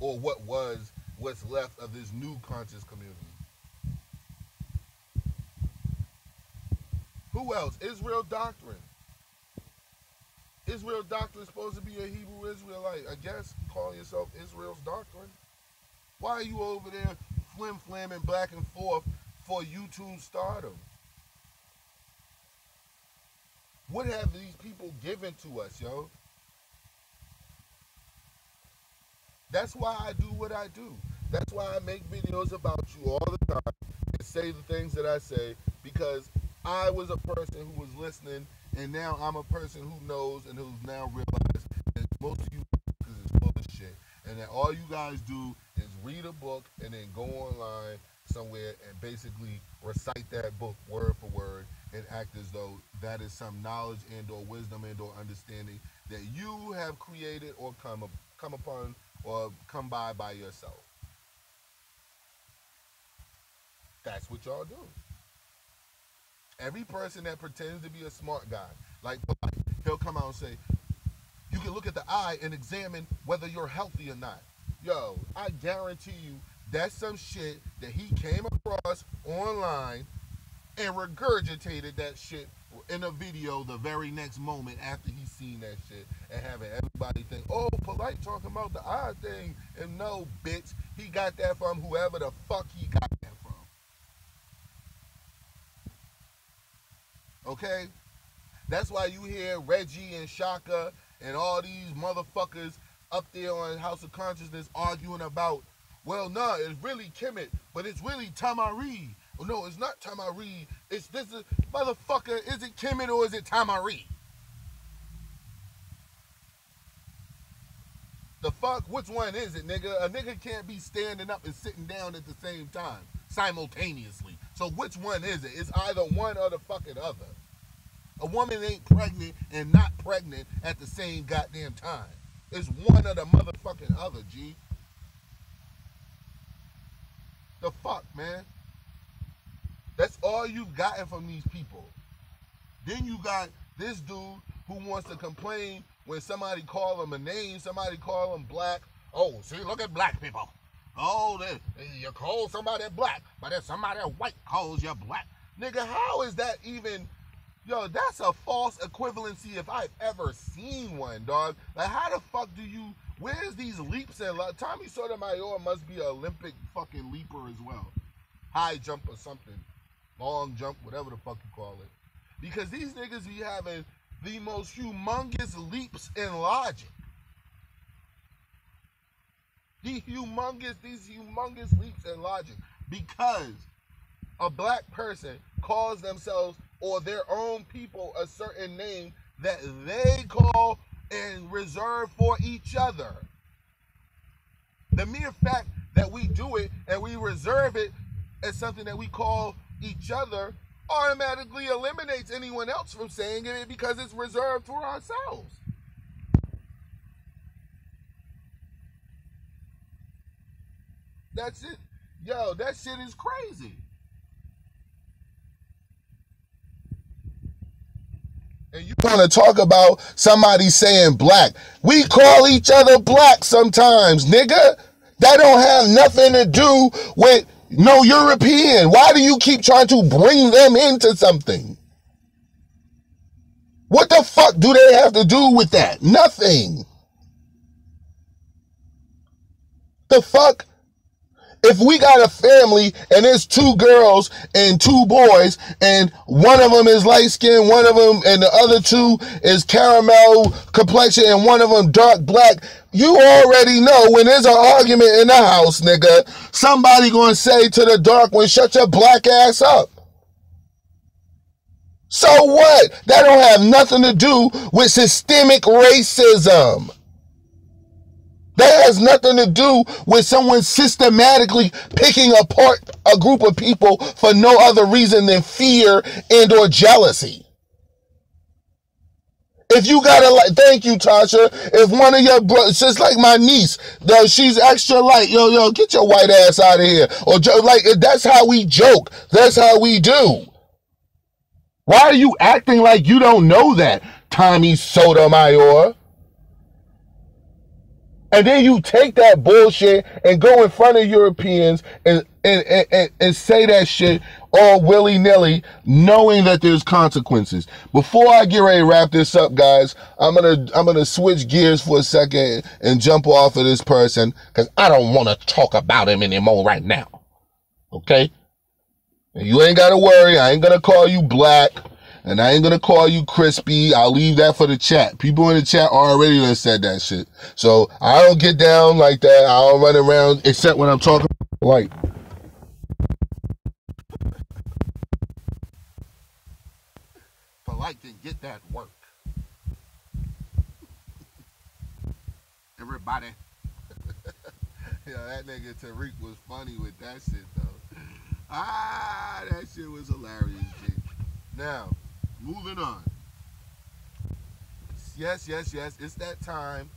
or what's left of this new conscious community. Who else? Israel Doctrine. Israel Doctrine is supposed to be a Hebrew Israelite. I guess calling yourself Israel's Doctrine. Why are you over there flim-flamming back and forth for YouTube stardom. What have these people given to us, yo? That's why I do what I do. That's why I make videos about you all the time and say the things that I say, because I was a person who was listening, and now I'm a person who knows and who's now realized that most of you is full of shit, and that all you guys do is read a book and then go online somewhere and basically recite that book word for word and act as though that is some knowledge and or wisdom and or understanding that you have created or come upon or come by yourself. That's what y'all do. Every person that pretends to be a smart guy, like he'll come out and say, you can look at the eye and examine whether you're healthy or not. Yo, I guarantee you that's some shit that he came across online and regurgitated that shit in a video the very next moment after he seen that shit, and having everybody think, oh, Polite talking about the eye thing. And no, bitch, he got that from whoever the fuck he got that from. Okay? That's why you hear Reggie and Shaka and all these motherfuckers up there on House of Consciousness arguing about, well, no, it's really Kemet, but it's really Tamari. Oh, no, it's not Tamari. It's this is, motherfucker, is it Kemet or is it Tamari? The fuck? Which one is it, nigga? A nigga can't be standing up and sitting down at the same time, simultaneously. So which one is it? It's either one or the fucking other. A woman ain't pregnant and not pregnant at the same goddamn time. It's one or the motherfucking other, G. The fuck, man? That's all you've gotten from these people. Then you got this dude who wants to complain when somebody call him a name, somebody call him black. Oh, see, look at black people. Oh, you call somebody black, but if somebody white calls you black. Nigga, how is that even... Yo, that's a false equivalency if I've ever seen one, dog. Like, how the fuck do you... Where's these leaps and... Tommy Sotomayor must be an Olympic fucking leaper as well. High jump or something. Long jump, whatever the fuck you call it. Because these niggas be having the most humongous leaps in logic. These humongous leaps in logic. Because a black person calls themselves or their own people a certain name that they call and reserve for each other. The mere fact that we do it and we reserve it as something that we call each other automatically eliminates anyone else from saying it because it's reserved for ourselves. That's it. Yo, that shit is crazy. And you want to talk about somebody saying black. We call each other black sometimes, nigga. That don't have nothing to do with no European. Why do you keep trying to bring them into something? What the fuck do they have to do with that? Nothing. The fuck? If we got a family and there's 2 girls and 2 boys and one of them is light skinned, one of them and the other 2 is caramel complexion and one of them dark black, you already know when there's an argument in the house, nigga, somebody gonna say to the dark one, shut your black ass up. So what? That don't have nothing to do with systemic racism. That has nothing to do with someone systematically picking apart a group of people for no other reason than fear and or jealousy. If you gotta, like, thank you, Tasha. If one of your brothers, just like my niece, though, she's extra light. Yo, get your white ass out of here. Or like, that's how we joke. That's how we do. Why are you acting like you don't know that, Tommy Sotomayor? And then you take that bullshit and go in front of Europeans and say that shit all willy-nilly, knowing that there's consequences. Before I get ready to wrap this up, guys, I'm gonna switch gears for a second and jump off of this person because I don't want to talk about him anymore right now. Okay? And you ain't got to worry. I ain't going to call you black. And I ain't going to call you crispy. I'll leave that for the chat. People in the chat already done said that shit. So I don't get down like that. I don't run around except when I'm talking like. Polite can get that work. Everybody. Yeah, that nigga Tariq was funny with that shit though. That shit was hilarious, G. Now, moving on. Yes. It's that time.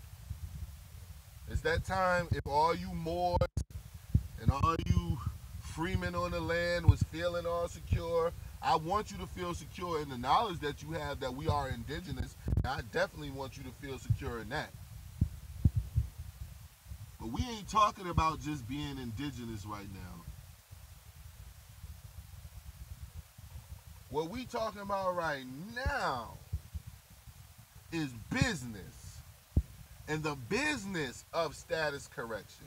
It's that time. If all you Moors and all you freemen on the land was feeling all secure, I want you to feel secure in the knowledge that you have that we are indigenous. And I definitely want you to feel secure in that. But we ain't talking about just being indigenous right now. What we talking about right now is business and the business of status correction.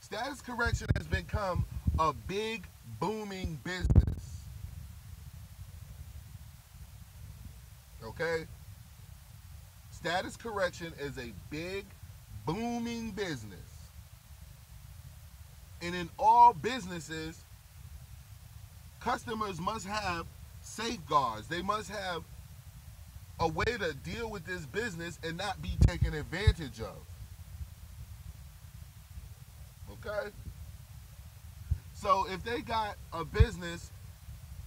Status correction has become a big booming business. Okay? Status correction is a big booming business. And in all businesses, customers must have safeguards. They must have a way to deal with this business and not be taken advantage of. Okay? So if they got a business,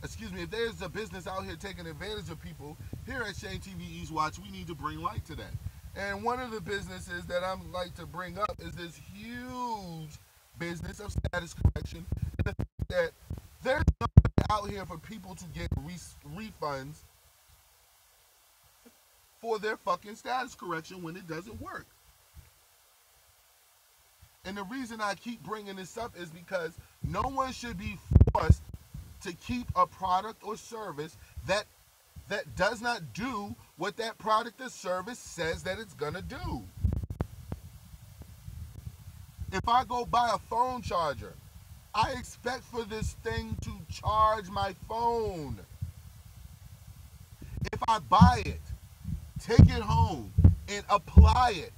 if there's a business out here taking advantage of people, here at Shane TV East Watch, we need to bring light to that. And one of the businesses that I'm like to bring up is this huge business of status correction. And the fact that there's nothing out here for people to get refunds for their fucking status correction when it doesn't work. And the reason I keep bringing this up is because no one should be forced to keep a product or service that does not do what that product or service says that it's gonna do. If I go buy a phone charger, I expect for this thing to charge my phone. If I buy it, take it home, and apply it,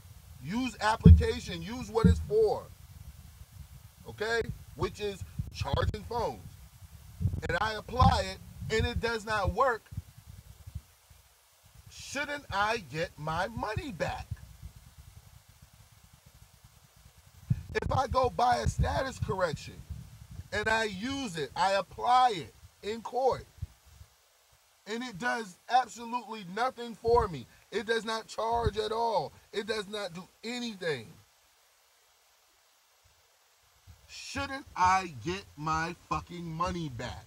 use application, use what it's for, okay? Which is charging phones. And I apply it, and it does not work, shouldn't I get my money back? If I go buy a status correction and I use it, I apply it in court, and it does absolutely nothing for me, it does not charge at all, it does not do anything, shouldn't I get my fucking money back?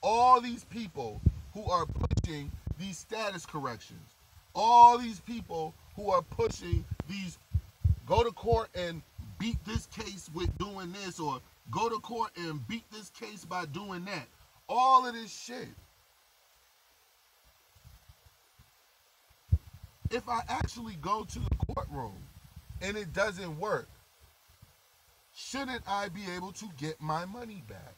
All these people who are pushing these status corrections, all these people who are pushing these go to court and beat this case with doing this, or go to court and beat this case by doing that, all of this shit. If I actually go to the courtroom and it doesn't work, shouldn't I be able to get my money back?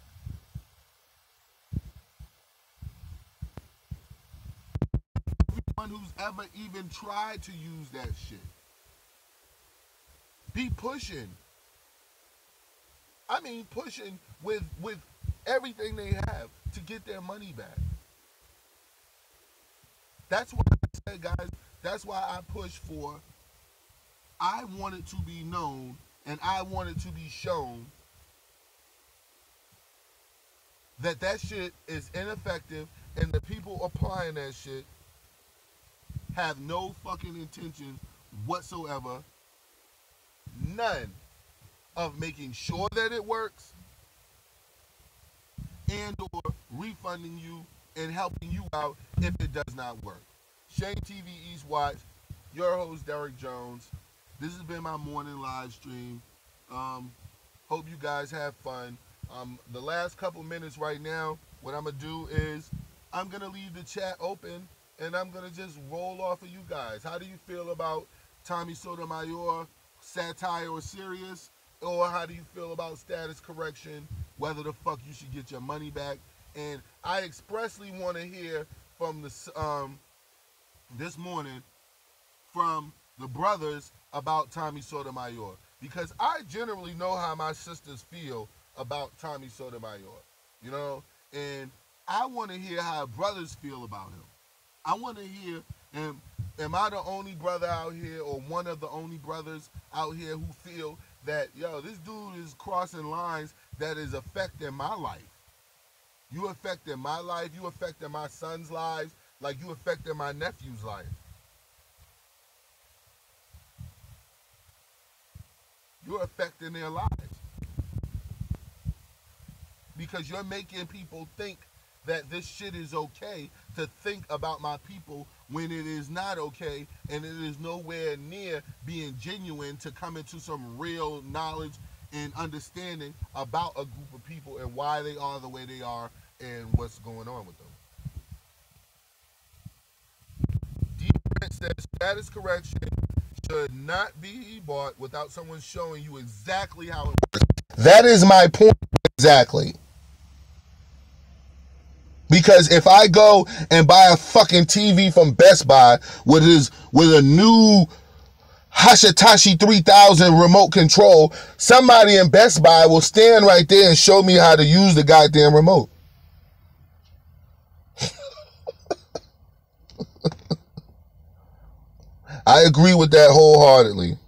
Everyone who's ever even tried to use that shit, be pushing. I mean, pushing with everything they have to get their money back. That's why I said, guys, that's why I push for, I want it to be known and I want it to be shown that that shit is ineffective, and the people applying that shit have no fucking intention whatsoever, none, of making sure that it works and or refunding you and helping you out if it does not work. Shane TV East Watch, your host Derek Jones. This has been my morning live stream. Hope you guys have fun. The last couple minutes right now, what I'm going to do is I'm going to leave the chat open and I'm going to just roll off of you guys. How do you feel about Tommy Sotomayor satire or serious? Or how do you feel about status correction? Whether the fuck you should get your money back? And I expressly want to hear from this morning from the brothers about Tommy Sotomayor, because I generally know how my sisters feel about Tommy Sotomayor, you know, and I want to hear how brothers feel about him. I want to hear, am I the only brother out here, or one of the only brothers out here who feel that, yo, this dude is crossing lines that is affecting my life? You affecting my life, you affecting my son's lives, like you affecting my nephew's life. You're affecting their lives. Because you're making people think that this shit is okay, to think about my people when it is not okay, and it is nowhere near being genuine to come into some real knowledge and understanding about a group of people and why they are the way they are and what's going on with them. D-Brent says status correction should not be bought without someone showing you exactly how it works. That is my point exactly. Because if I go and buy a fucking TV from Best Buy with a new Hashitashi 3000 remote control, somebody in Best Buy will stand right there and show me how to use the goddamn remote. I agree with that wholeheartedly.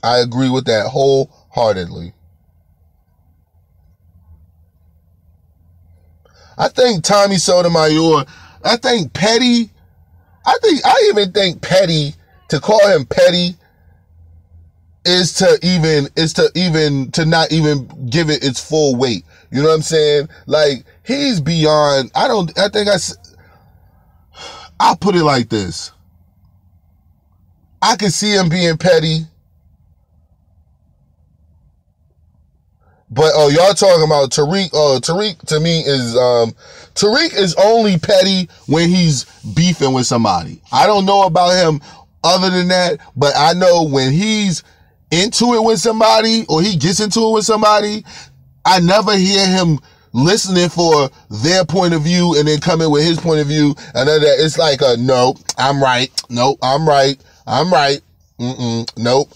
I agree with that wholeheartedly. I think Tommy Sotomayor, I even think petty, to call him petty is to not even give it its full weight. You know what I'm saying? Like, he's beyond, I'll put it like this. I can see him being petty. But y'all talking about Tariq? Tariq to me is Tariq is only petty when he's beefing with somebody. I don't know about him other than that, but I know when he's into it with somebody, or he gets into it with somebody, I never hear him listening for their point of view and then coming with his point of view. And then it's like a no, I'm right. Nope, I'm right. I'm right. Nope.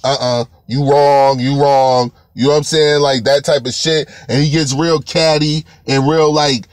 You wrong. You wrong. You know what I'm saying? Like that type of shit. And he gets real catty and real like,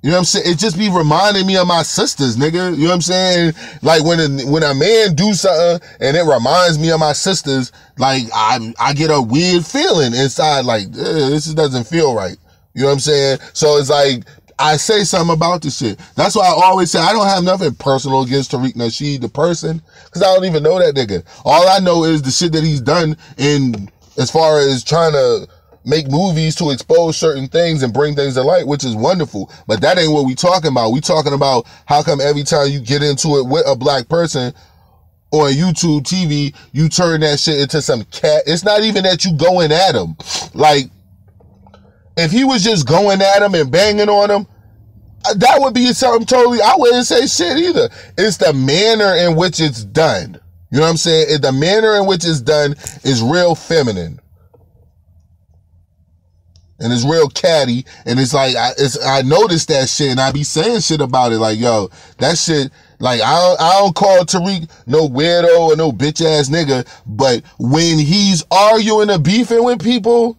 you know what I'm saying? It just be reminding me of my sisters, nigga. You know what I'm saying? Like when a man do something and it reminds me of my sisters, like I get a weird feeling inside, like this doesn't feel right. You know what I'm saying? So it's like, I say something about this shit. That's why I always say I don't have nothing personal against Tariq Nasheed, the person, because I don't even know that nigga. All I know is the shit that he's done in as far as trying to make movies to expose certain things and bring things to light, which is wonderful. But that ain't what we talking about. We talking about how come every time you get into it with a black person on YouTube TV, you turn that shit into some cat. It's not even that you going at him. Like, if he was just going at him and banging on him, that would be something totally, I wouldn't say shit either. It's the manner in which it's done. You know what I'm saying? The manner in which it's done is real feminine. And it's real catty. And it's like, I noticed that shit and I be saying shit about it. Like, yo, that shit, like, I don't call Tariq no weirdo or no bitch ass nigga. But when he's arguing or beefing with people,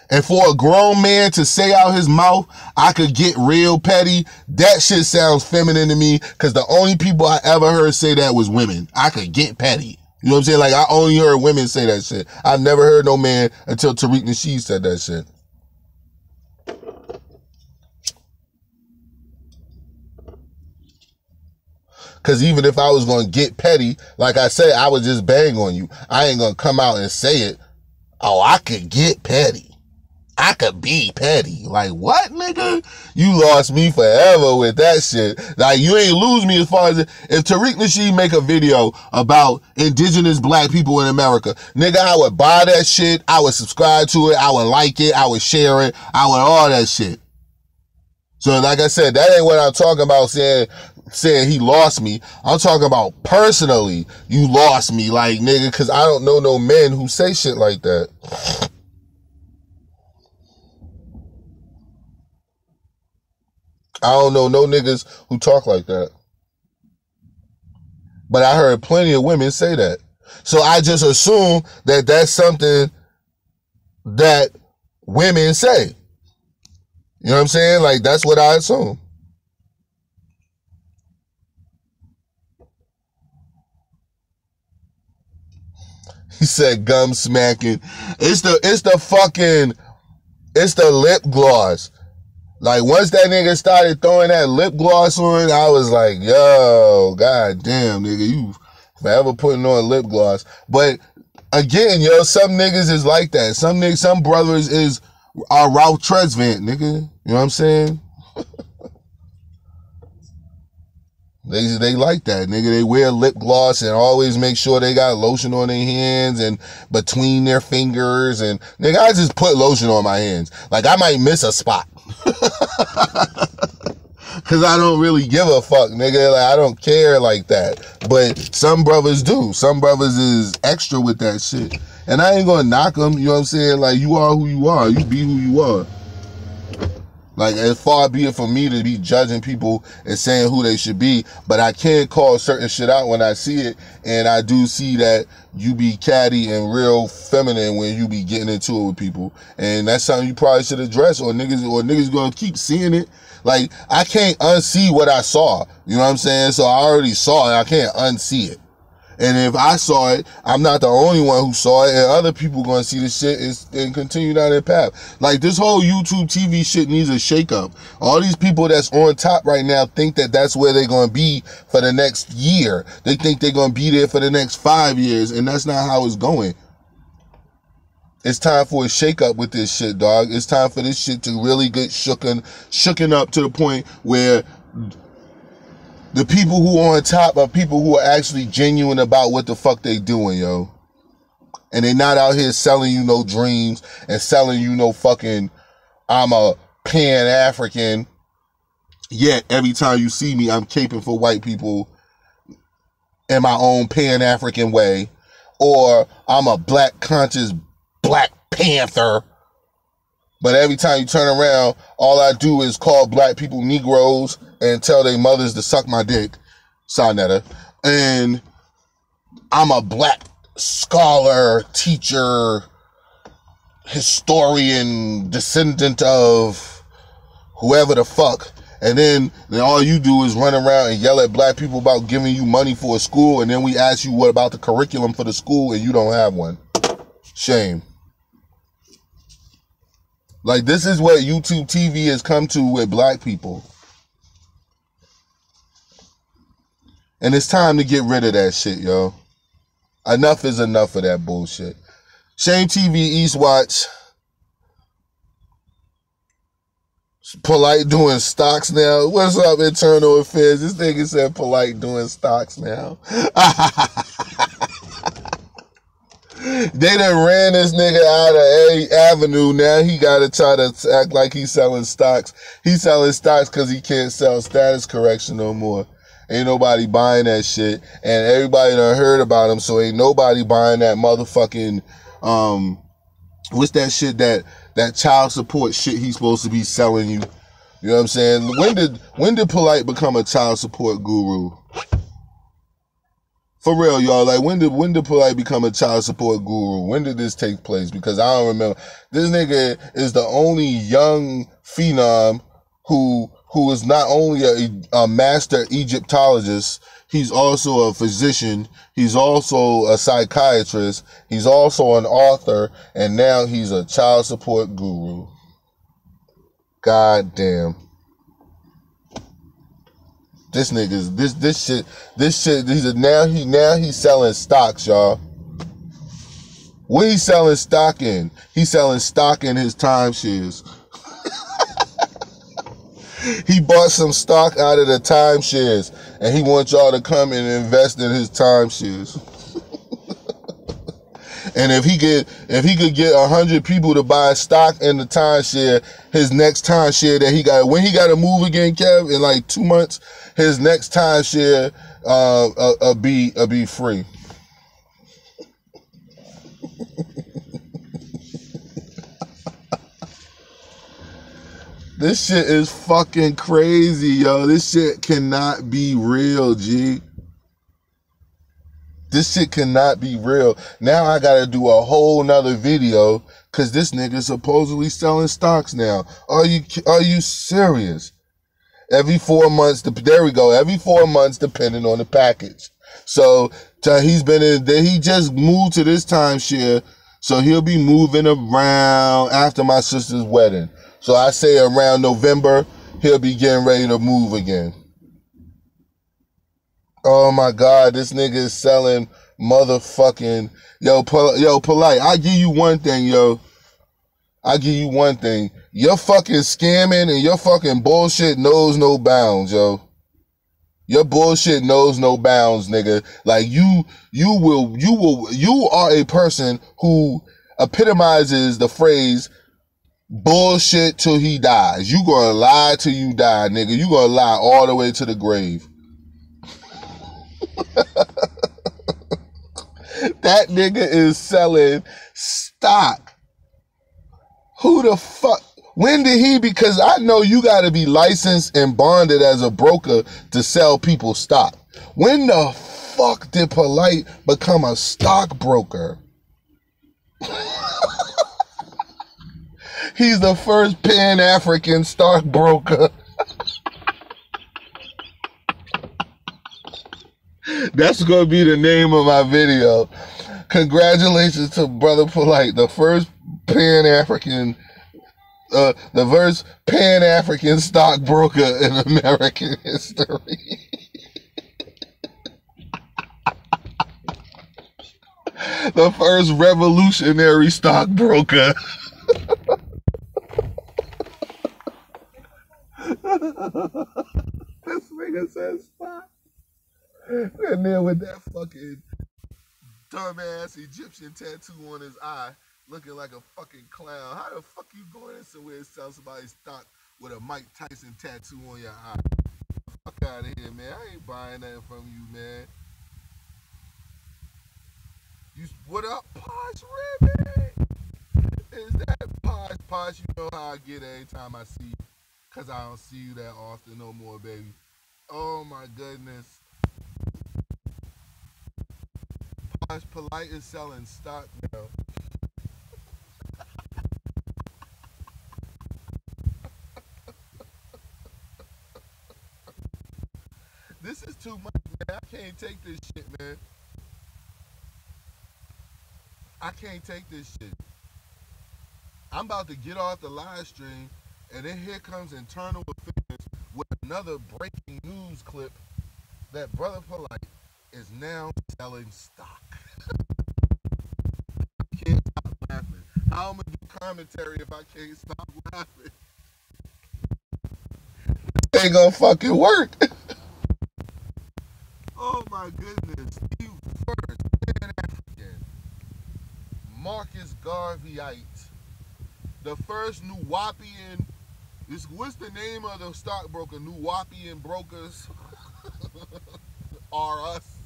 and for a grown man to say out his mouth, I could get real petty, that shit sounds feminine to me, because the only people I ever heard say that was women. I could get petty. You know what I'm saying? Like, I only heard women say that shit. I've never heard no man until Tariq Nasheed said that shit. Because even if I was going to get petty, like I said, I would just bang on you. I ain't going to come out and say it. Oh, I could get petty. I could be petty. Like, what, nigga? You lost me forever with that shit. Like, you ain't lose me as far as if Tariq Nasheed make a video about indigenous black people in America, nigga, I would buy that shit. I would subscribe to it. I would like it. I would share it. I would all that shit. So, like I said, that ain't what I'm talking about saying saying he lost me. I'm talking about personally, you lost me, like, nigga, because I don't know no men who say shit like that. I don't know no niggas who talk like that. But I heard plenty of women say that. So I just assume that that's something that women say. You know what I'm saying? Like, that's what I assume. He said gum smacking. It's the lip gloss. Like, once that nigga started throwing that lip gloss on, I was like, yo, god damn, nigga, you forever putting on lip gloss. But again, yo, some niggas is like that. Some brothers are Ralph Tresvant, nigga. You know what I'm saying? They like that, nigga. They wear lip gloss and always make sure they got lotion on their hands and between their fingers. And nigga, I just put lotion on my hands. Like, I might miss a spot. Cause I don't really give a fuck, nigga. Like, I don't care like that. But some brothers do. Some brothers is extra with that shit. And I ain't gonna knock them, you know what I'm saying? Like, you are who you are. You be who you are. Like, as far be it for me to be judging people and saying who they should be, but I can call certain shit out when I see it, and I do see that you be catty and real feminine when you be getting into it with people, and that's something you probably should address, or niggas gonna keep seeing it. Like, I can't unsee what I saw, you know what I'm saying? So I already saw it, I can't unsee it. And if I saw it, I'm not the only one who saw it, and other people gonna see the shit and continue down their path. Like, this whole YouTube TV shit needs a shakeup. All these people that's on top right now think that that's where they're gonna be for the next year. They think they're gonna be there for the next 5 years, and that's not how it's going. It's time for a shakeup with this shit, dog. It's time for this shit to really get shooken up to the point where the people who are on top are people who are actually genuine about what the fuck they doing, yo. And they not out here selling you no dreams and selling you no fucking, I'm a Pan-African, yet every time you see me, I'm caping for white people in my own Pan-African way. Or I'm a black conscious Black Panther. But every time you turn around, all I do is call black people Negroes and tell their mothers to suck my dick, Sonetta. And I'm a black scholar, teacher, historian, descendant of whoever the fuck. And then all you do is run around and yell at black people about giving you money for a school. And then we ask you what about the curriculum for the school and you don't have one. Shame. Like, this is what YouTube TV has come to with black people. And it's time to get rid of that shit, yo. Enough is enough of that bullshit. Shame TV Eastwatch. Polite doing stocks now. What's up, internal affairs? This nigga said Polite doing stocks now. They done ran this nigga out of A Avenue. Now he gotta try to act like he's selling stocks. He's selling stocks because he can't sell status correction no more. Ain't nobody buying that shit. And everybody done heard about him, so ain't nobody buying that motherfucking, what's that shit, that child support shit he's supposed to be selling you. You know what I'm saying? When did Polite become a child support guru? For real, y'all. Like, when did Polite become a child support guru? When did this take place? Because I don't remember. This nigga is the only young phenom who is not only a master Egyptologist, he's also a physician, he's also a psychiatrist, he's also an author, and now he's a child support guru. God damn. This nigga's this shit. Now he's selling stocks, y'all. What he selling stock in? He's selling stock in his timeshares. He bought some stock out of the timeshares, and he wants y'all to come and invest in his timeshares. And if he could get 100 people to buy stock in the timeshare, his next timeshare that he got, when he got to move again, Kev, in like 2 months, his next timeshare be free. This shit is fucking crazy, yo. This shit cannot be real, G. This shit cannot be real. Now I gotta do a whole nother video because this nigga supposedly selling stocks now. Are you serious? Every 4 months, there we go. Every 4 months, depending on the package. So he just moved to this timeshare, so he'll be moving around after my sister's wedding. So I say around November, he'll be getting ready to move again. Oh my God, this nigga is selling motherfucking, yo, Polite, I give you one thing, yo. I give you one thing. Your fucking scamming and your fucking bullshit knows no bounds, yo. Your bullshit knows no bounds, nigga. Like you are a person who epitomizes the phrase bullshit till he dies. You gonna lie till you die, nigga. You gonna lie all the way to the grave. That nigga is selling stock. Who the fuck? When did he? Because I know you gotta be licensed and bonded as a broker to sell people stock. When the fuck did Polite become a stockbroker? He's the first Pan-African stockbroker. That's going to be the name of my video. Congratulations to Brother Polite, the first Pan-African stockbroker in American history. The first revolutionary stockbroker. This nigga says stop. And then with that fucking dumbass Egyptian tattoo on his eye, looking like a fucking clown. How the fuck you going in somewhere and sell somebody's stock with a Mike Tyson tattoo on your eye? Fuck out of here, man. I ain't buying nothing from you, man. What up, Posh Ribbon? Is that Posh? You know how I get every time I see you. Because I don't see you that often no more, baby. Oh, my goodness. Posh Polite is selling stock now. This is too much, man. I can't take this shit, man. I can't take this shit. I'm about to get off the live stream, and then here comes Internal Affairs with another breaking news clip that Brother Polite is now selling stock. I can't stop laughing. How am I gonna do commentary if I can't stop laughing? It ain't gonna fucking work. Oh my goodness. You first Pan-African, Marcus Garveyite, the first Nuwapian. What's the name of the stockbroker? Nuwapian brokers are us.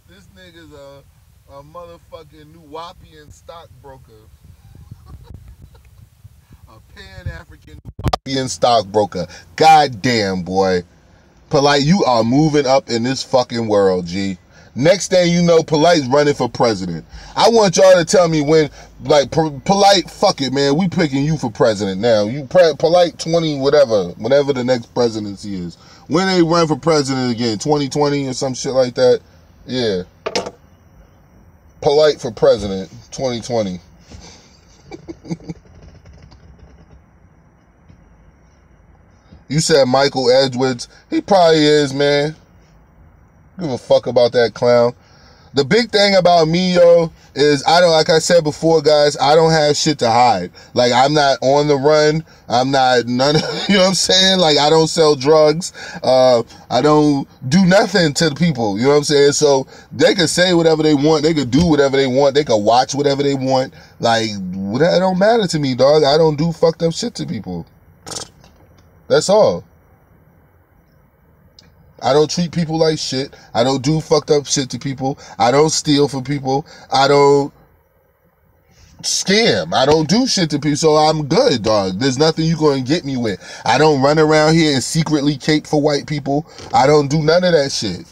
This nigga's a motherfucking Nuwapian stockbroker. A Pan-African Nuwapian stockbroker. Goddamn, boy. Polite, you are moving up in this fucking world, G. Next thing you know, Polite's running for president. I want y'all to tell me when, like, Polite, fuck it, man. We picking you for president now. You Polite 20, whenever the next presidency is. When they run for president again, 2020 or some shit like that? Yeah. Polite for president, 2020. You said Michael Edwards. He probably is, man. Give a fuck about that clown. The big thing about me, yo, is I don't, like I said before, guys, I don't have shit to hide. Like, I'm not on the run. I'm not none of, you know what I'm saying? Like, I don't sell drugs. I don't do nothing to the people. You know what I'm saying? So they could say whatever they want. They could do whatever they want. They could watch whatever they want. Like, that don't matter to me, dog. I don't do fucked up shit to people. That's all. I don't treat people like shit. I don't do fucked up shit to people. I don't steal from people. I don't scam. I don't do shit to people. So I'm good, dog. There's nothing you going to get me with. I don't run around here and secretly cape for white people. I don't do none of that shit.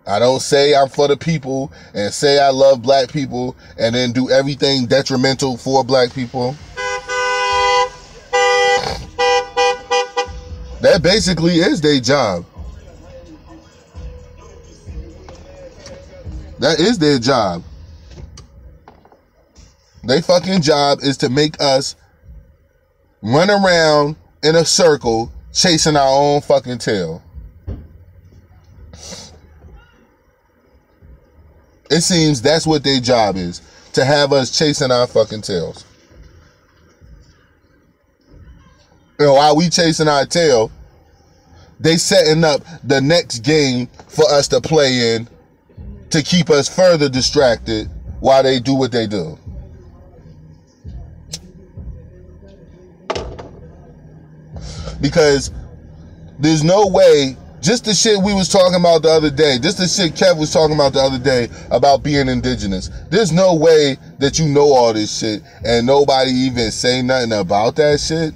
I don't say I'm for the people and say I love black people and then do everything detrimental for black people. That basically is their job. That is their job. Their fucking job is to make us run around in a circle chasing our own fucking tail. It seems that's what their job is, to have us chasing our fucking tails. You know, while we chasing our tail, they setting up the next game for us to play in to keep us further distracted while they do what they do. Because there's no way, just the shit we was talking about the other day, just the shit Kev was talking about the other day about being indigenous. There's no way that you know all this shit and nobody even say nothing about that shit.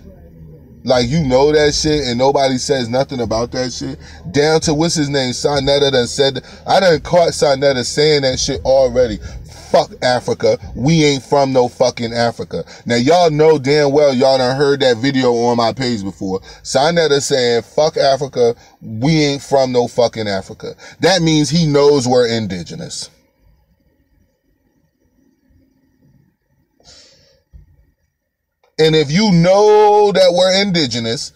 Like, you know that shit and nobody says nothing about that shit. Down to, what's his name, Sonetta done said, I done caught Sonetta saying that shit already. Fuck Africa. We ain't from no fucking Africa. Now, y'all know damn well y'all done heard that video on my page before. Sonetta saying, fuck Africa. We ain't from no fucking Africa. That means he knows we're indigenous. And if you know that we're indigenous,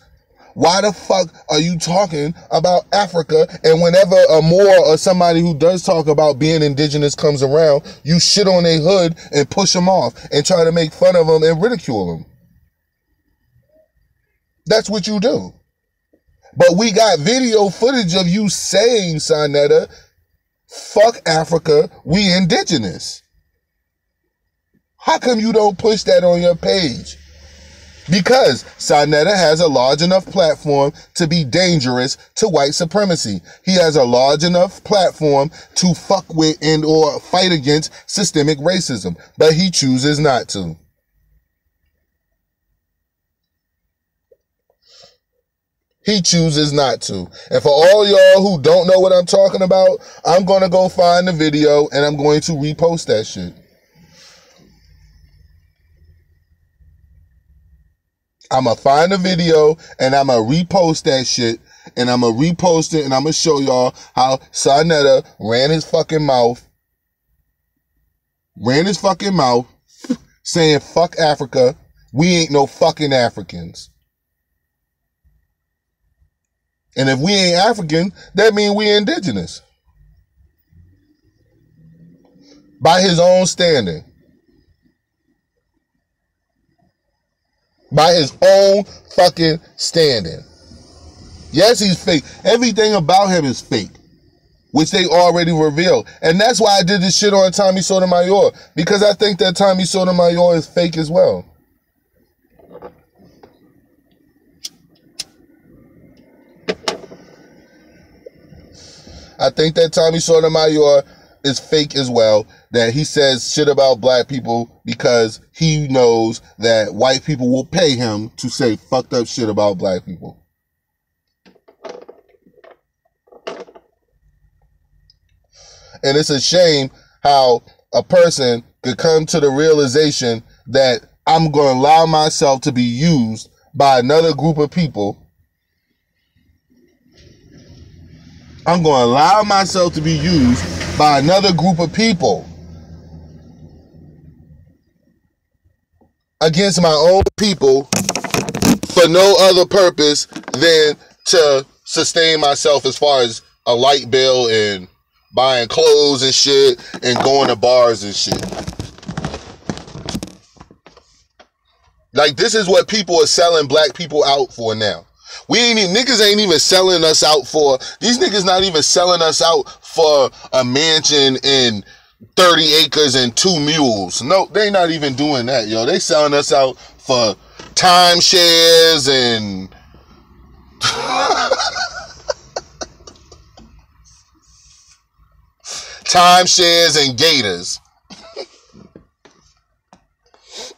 why the fuck are you talking about Africa? And whenever a Moor or somebody who does talk about being indigenous comes around, you shit on their hood and push them off and try to make fun of them and ridicule them. That's what you do. But we got video footage of you saying, Sonetta, fuck Africa, we indigenous. How come you don't push that on your page? Because Sonetta has a large enough platform to be dangerous to white supremacy. He has a large enough platform to fuck with and or fight against systemic racism, but he chooses not to. He chooses not to. And for all y'all who don't know what I'm talking about, I'm going to go find the video and I'm going to repost that shit. I'm going to find the video and I'm going to repost that shit and I'm going to repost it and I'm going to show y'all how Sonetta ran his fucking mouth saying fuck Africa. We ain't no fucking Africans. And if we ain't African, that means we indigenous. By his own standing. By his own fucking standing. Yes, he's fake. Everything about him is fake, which they already revealed. And that's why I did this shit on Tommy Sotomayor, because I think that Tommy Sotomayor is fake as well. I think that Tommy Sotomayor is fake as well, that he says shit about black people because he knows that white people will pay him to say fucked up shit about black people. And it's a shame how a person could come to the realization that I'm going to allow myself to be used by another group of people. I'm going to allow myself to be used by another group of people against my own people for no other purpose than to sustain myself as far as a light bill and buying clothes and shit and going to bars and shit. Like, this is what people are selling black people out for now. Niggas ain't even selling us out for, these niggas not even selling us out for a mansion and 30 acres and 2 mules. No, they not even doing that, yo. They selling us out for timeshares and timeshares and gators.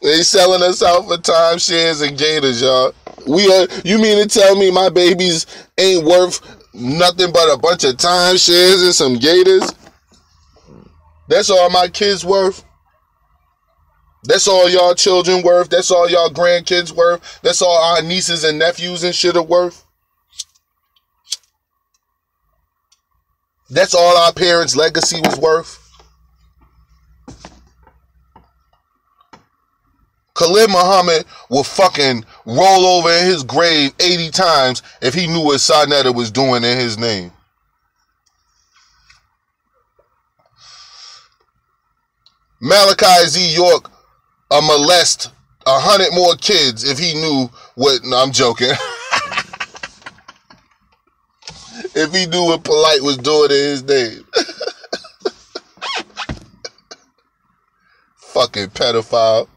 They selling us out for timeshares and gators, y'all. You mean to tell me my babies ain't worth nothing but a bunch of timeshares and some gators? That's all my kids worth? That's all y'all children worth? That's all y'all grandkids worth? That's all our nieces and nephews and shit are worth? That's all our parents' legacy was worth? Khalid Muhammad will fucking roll over in his grave 80 times if he knew what Sarnetta was doing in his name. Malachi Z. York molest 100 more kids if he knew what... No, I'm joking. If he knew what Polite was doing in his name. Fucking pedophile.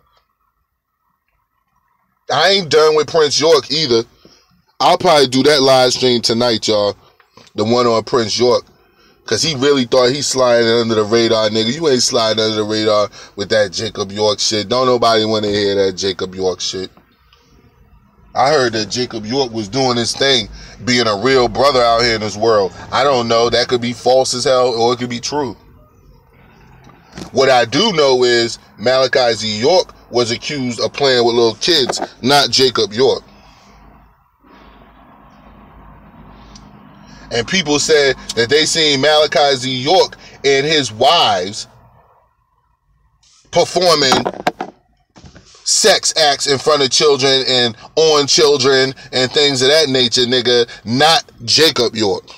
I ain't done with Prince York either. I'll probably do that live stream tonight, y'all. The one on Prince York. Because he really thought he sliding under the radar, nigga. You ain't sliding under the radar with that Jacob York shit. Don't nobody want to hear that Jacob York shit. I heard that Jacob York was doing his thing, being a real brother out here in this world. I don't know. That could be false as hell or it could be true. What I do know is Malachi Z. York was accused of playing with little kids, not Jacob York. And people said that they seen Malachi Z. York and his wives performing sex acts in front of children and on children and things of that nature, nigga, not Jacob York.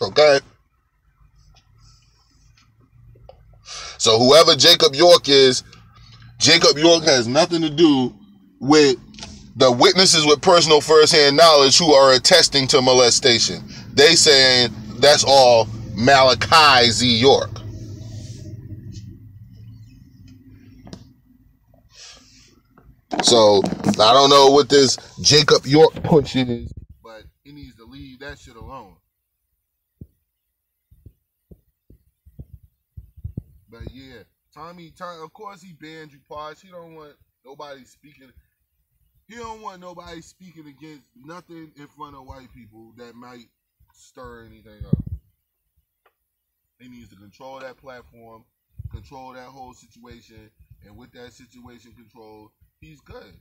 Okay? So whoever Jacob York is, Jacob York has nothing to do with the witnesses with personal first-hand knowledge who are attesting to molestation. They saying that's all Malachi Z. York. So I don't know what this Jacob York punch is, but he needs to leave that shit alone. But yeah, Tommy, of course he banned you, Posh. He don't want nobody speaking. He don't want nobody speaking against nothing in front of white people that might stir anything up. He needs to control that platform, control that whole situation, and with that situation controlled, he's good.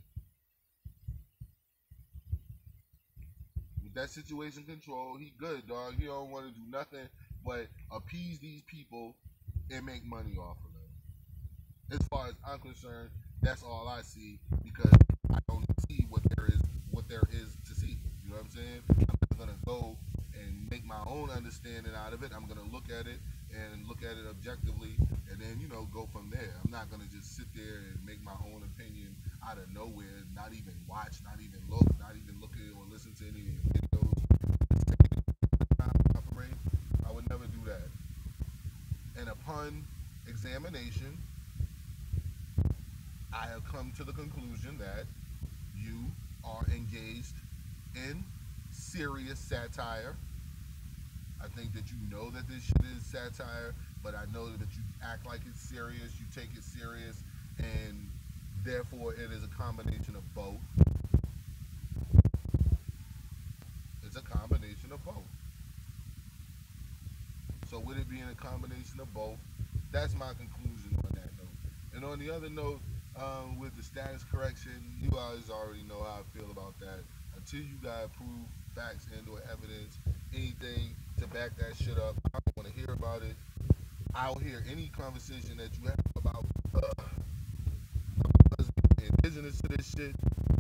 With that situation controlled, he good, dog. He don't want to do nothing but appease these people and make money off of them. As far as I'm concerned, that's all I see because I don't see what there is to see. You know what I'm saying? I'm not gonna go and make my own understanding out of it. I'm gonna look at it and look at it objectively, and then go from there. I'm not gonna just sit there and make my own opinion out of nowhere, not even watch, not even look, not even look at or listen to any videos. I would never do that. And upon examination, I have come to the conclusion that you are engaged in serious satire. I think that you know that this shit is satire, but I know that you act like it's serious, you take it serious, and therefore it is a combination of both. It's a combination of both. So with it being a combination of both, that's my conclusion on that note. And on the other note, with the status correction, you guys already know how I feel about that. Until you guys prove facts and or evidence, anything to back that shit up, I don't want to hear about it. I'll hear any conversation that you have about us being indigenous to this shit.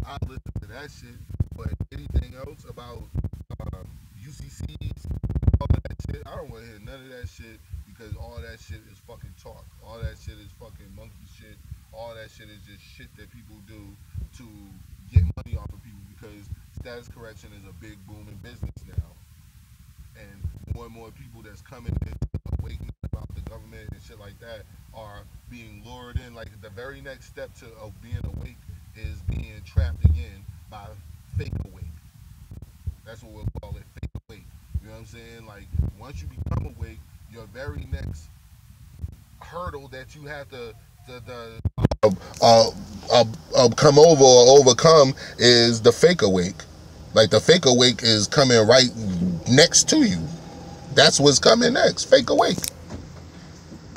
I listen to that shit. But anything else about UCCs, all that shit, I don't want to hear none of that shit because all that shit is fucking talk. All that shit is fucking monkey shit. All that shit is just shit that people do to get money off of people because status correction is a big booming business now. And more and more people that's coming in awakening about the government and shit like that are being lured in. Like the very next step to of being awake is being trapped again by fake awake. That's what we'll call it, fake awake. You know what I'm saying? Like once you become awake, your very next hurdle that you have to come over or overcome is the fake awake. Like the fake awake is coming right next to you. That's what's coming next. Fake awake.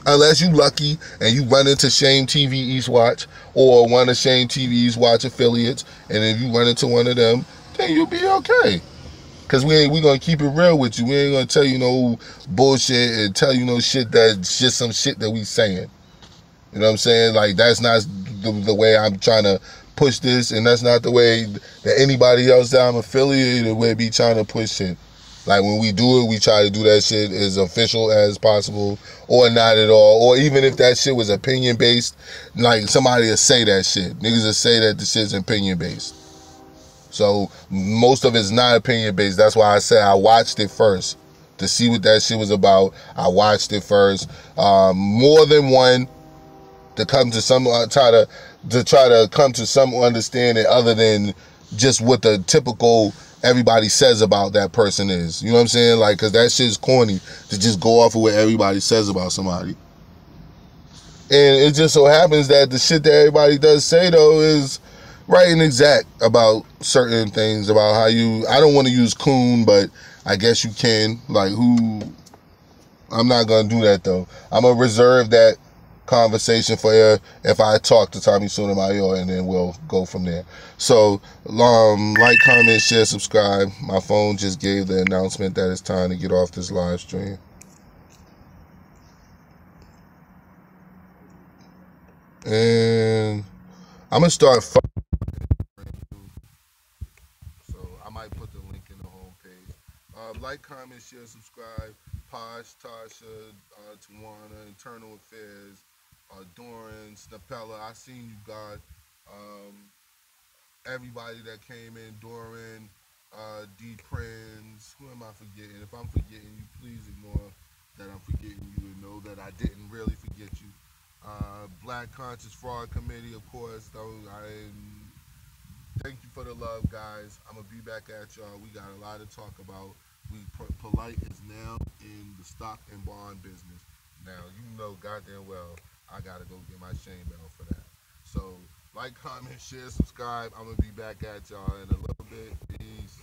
Unless you lucky and you run into Shame TV East Watch or one of Shame TV East Watch affiliates, and if you run into one of them, then you'll be okay. Cause we gonna keep it real with you. We ain't gonna tell you no bullshit and tell you no shit that's just some shit that we saying. You know what I'm saying? Like that's not the way I'm trying to push this, and that's not the way that anybody else that I'm affiliated with be trying to push it. Like when we do it, we try to do that shit as official as possible, or not at all. Or even if that shit was opinion based, like somebody will say that shit. Niggas will say that the shit's opinion based. So most of it's not opinion based. That's why I said I watched it first to see what that shit was about. I watched it first. More than one to come to some try to come to some understanding other than just what the typical everybody says about that person is. You know what I'm saying? Like, cause that shit's corny to just go off of what everybody says about somebody. And it just so happens that the shit that everybody does say though is right and exact about certain things about how you. I don't want to use coon, but I guess you can. Like who? I'm not gonna do that though. I'm gonna reserve that conversation for if I talk to Tommy Sotomayor, and then we'll go from there. So, like, comment, share, subscribe. My phone just gave the announcement that it's time to get off this live stream. And I'm gonna start. So I might put the link in the homepage. Like, comment, share, subscribe. Posh, Tasha, Tawana, Internal Affairs, Doran, Snapella. I seen you, God. Um, Everybody that came in, Doran, D Prinz. Who am I forgetting? If I'm forgetting you, please ignore that I'm forgetting you and know that I didn't really forget you. Black Conscious Fraud Committee, of course. Though I thank you for the love, guys. I'm gonna be back at y'all. We got a lot to talk about. Polite is now in the stock and bond business. Now you know goddamn well I gotta go get my shame bell for that. So like, comment, share, subscribe. I'm gonna be back at y'all in a little bit. Peace.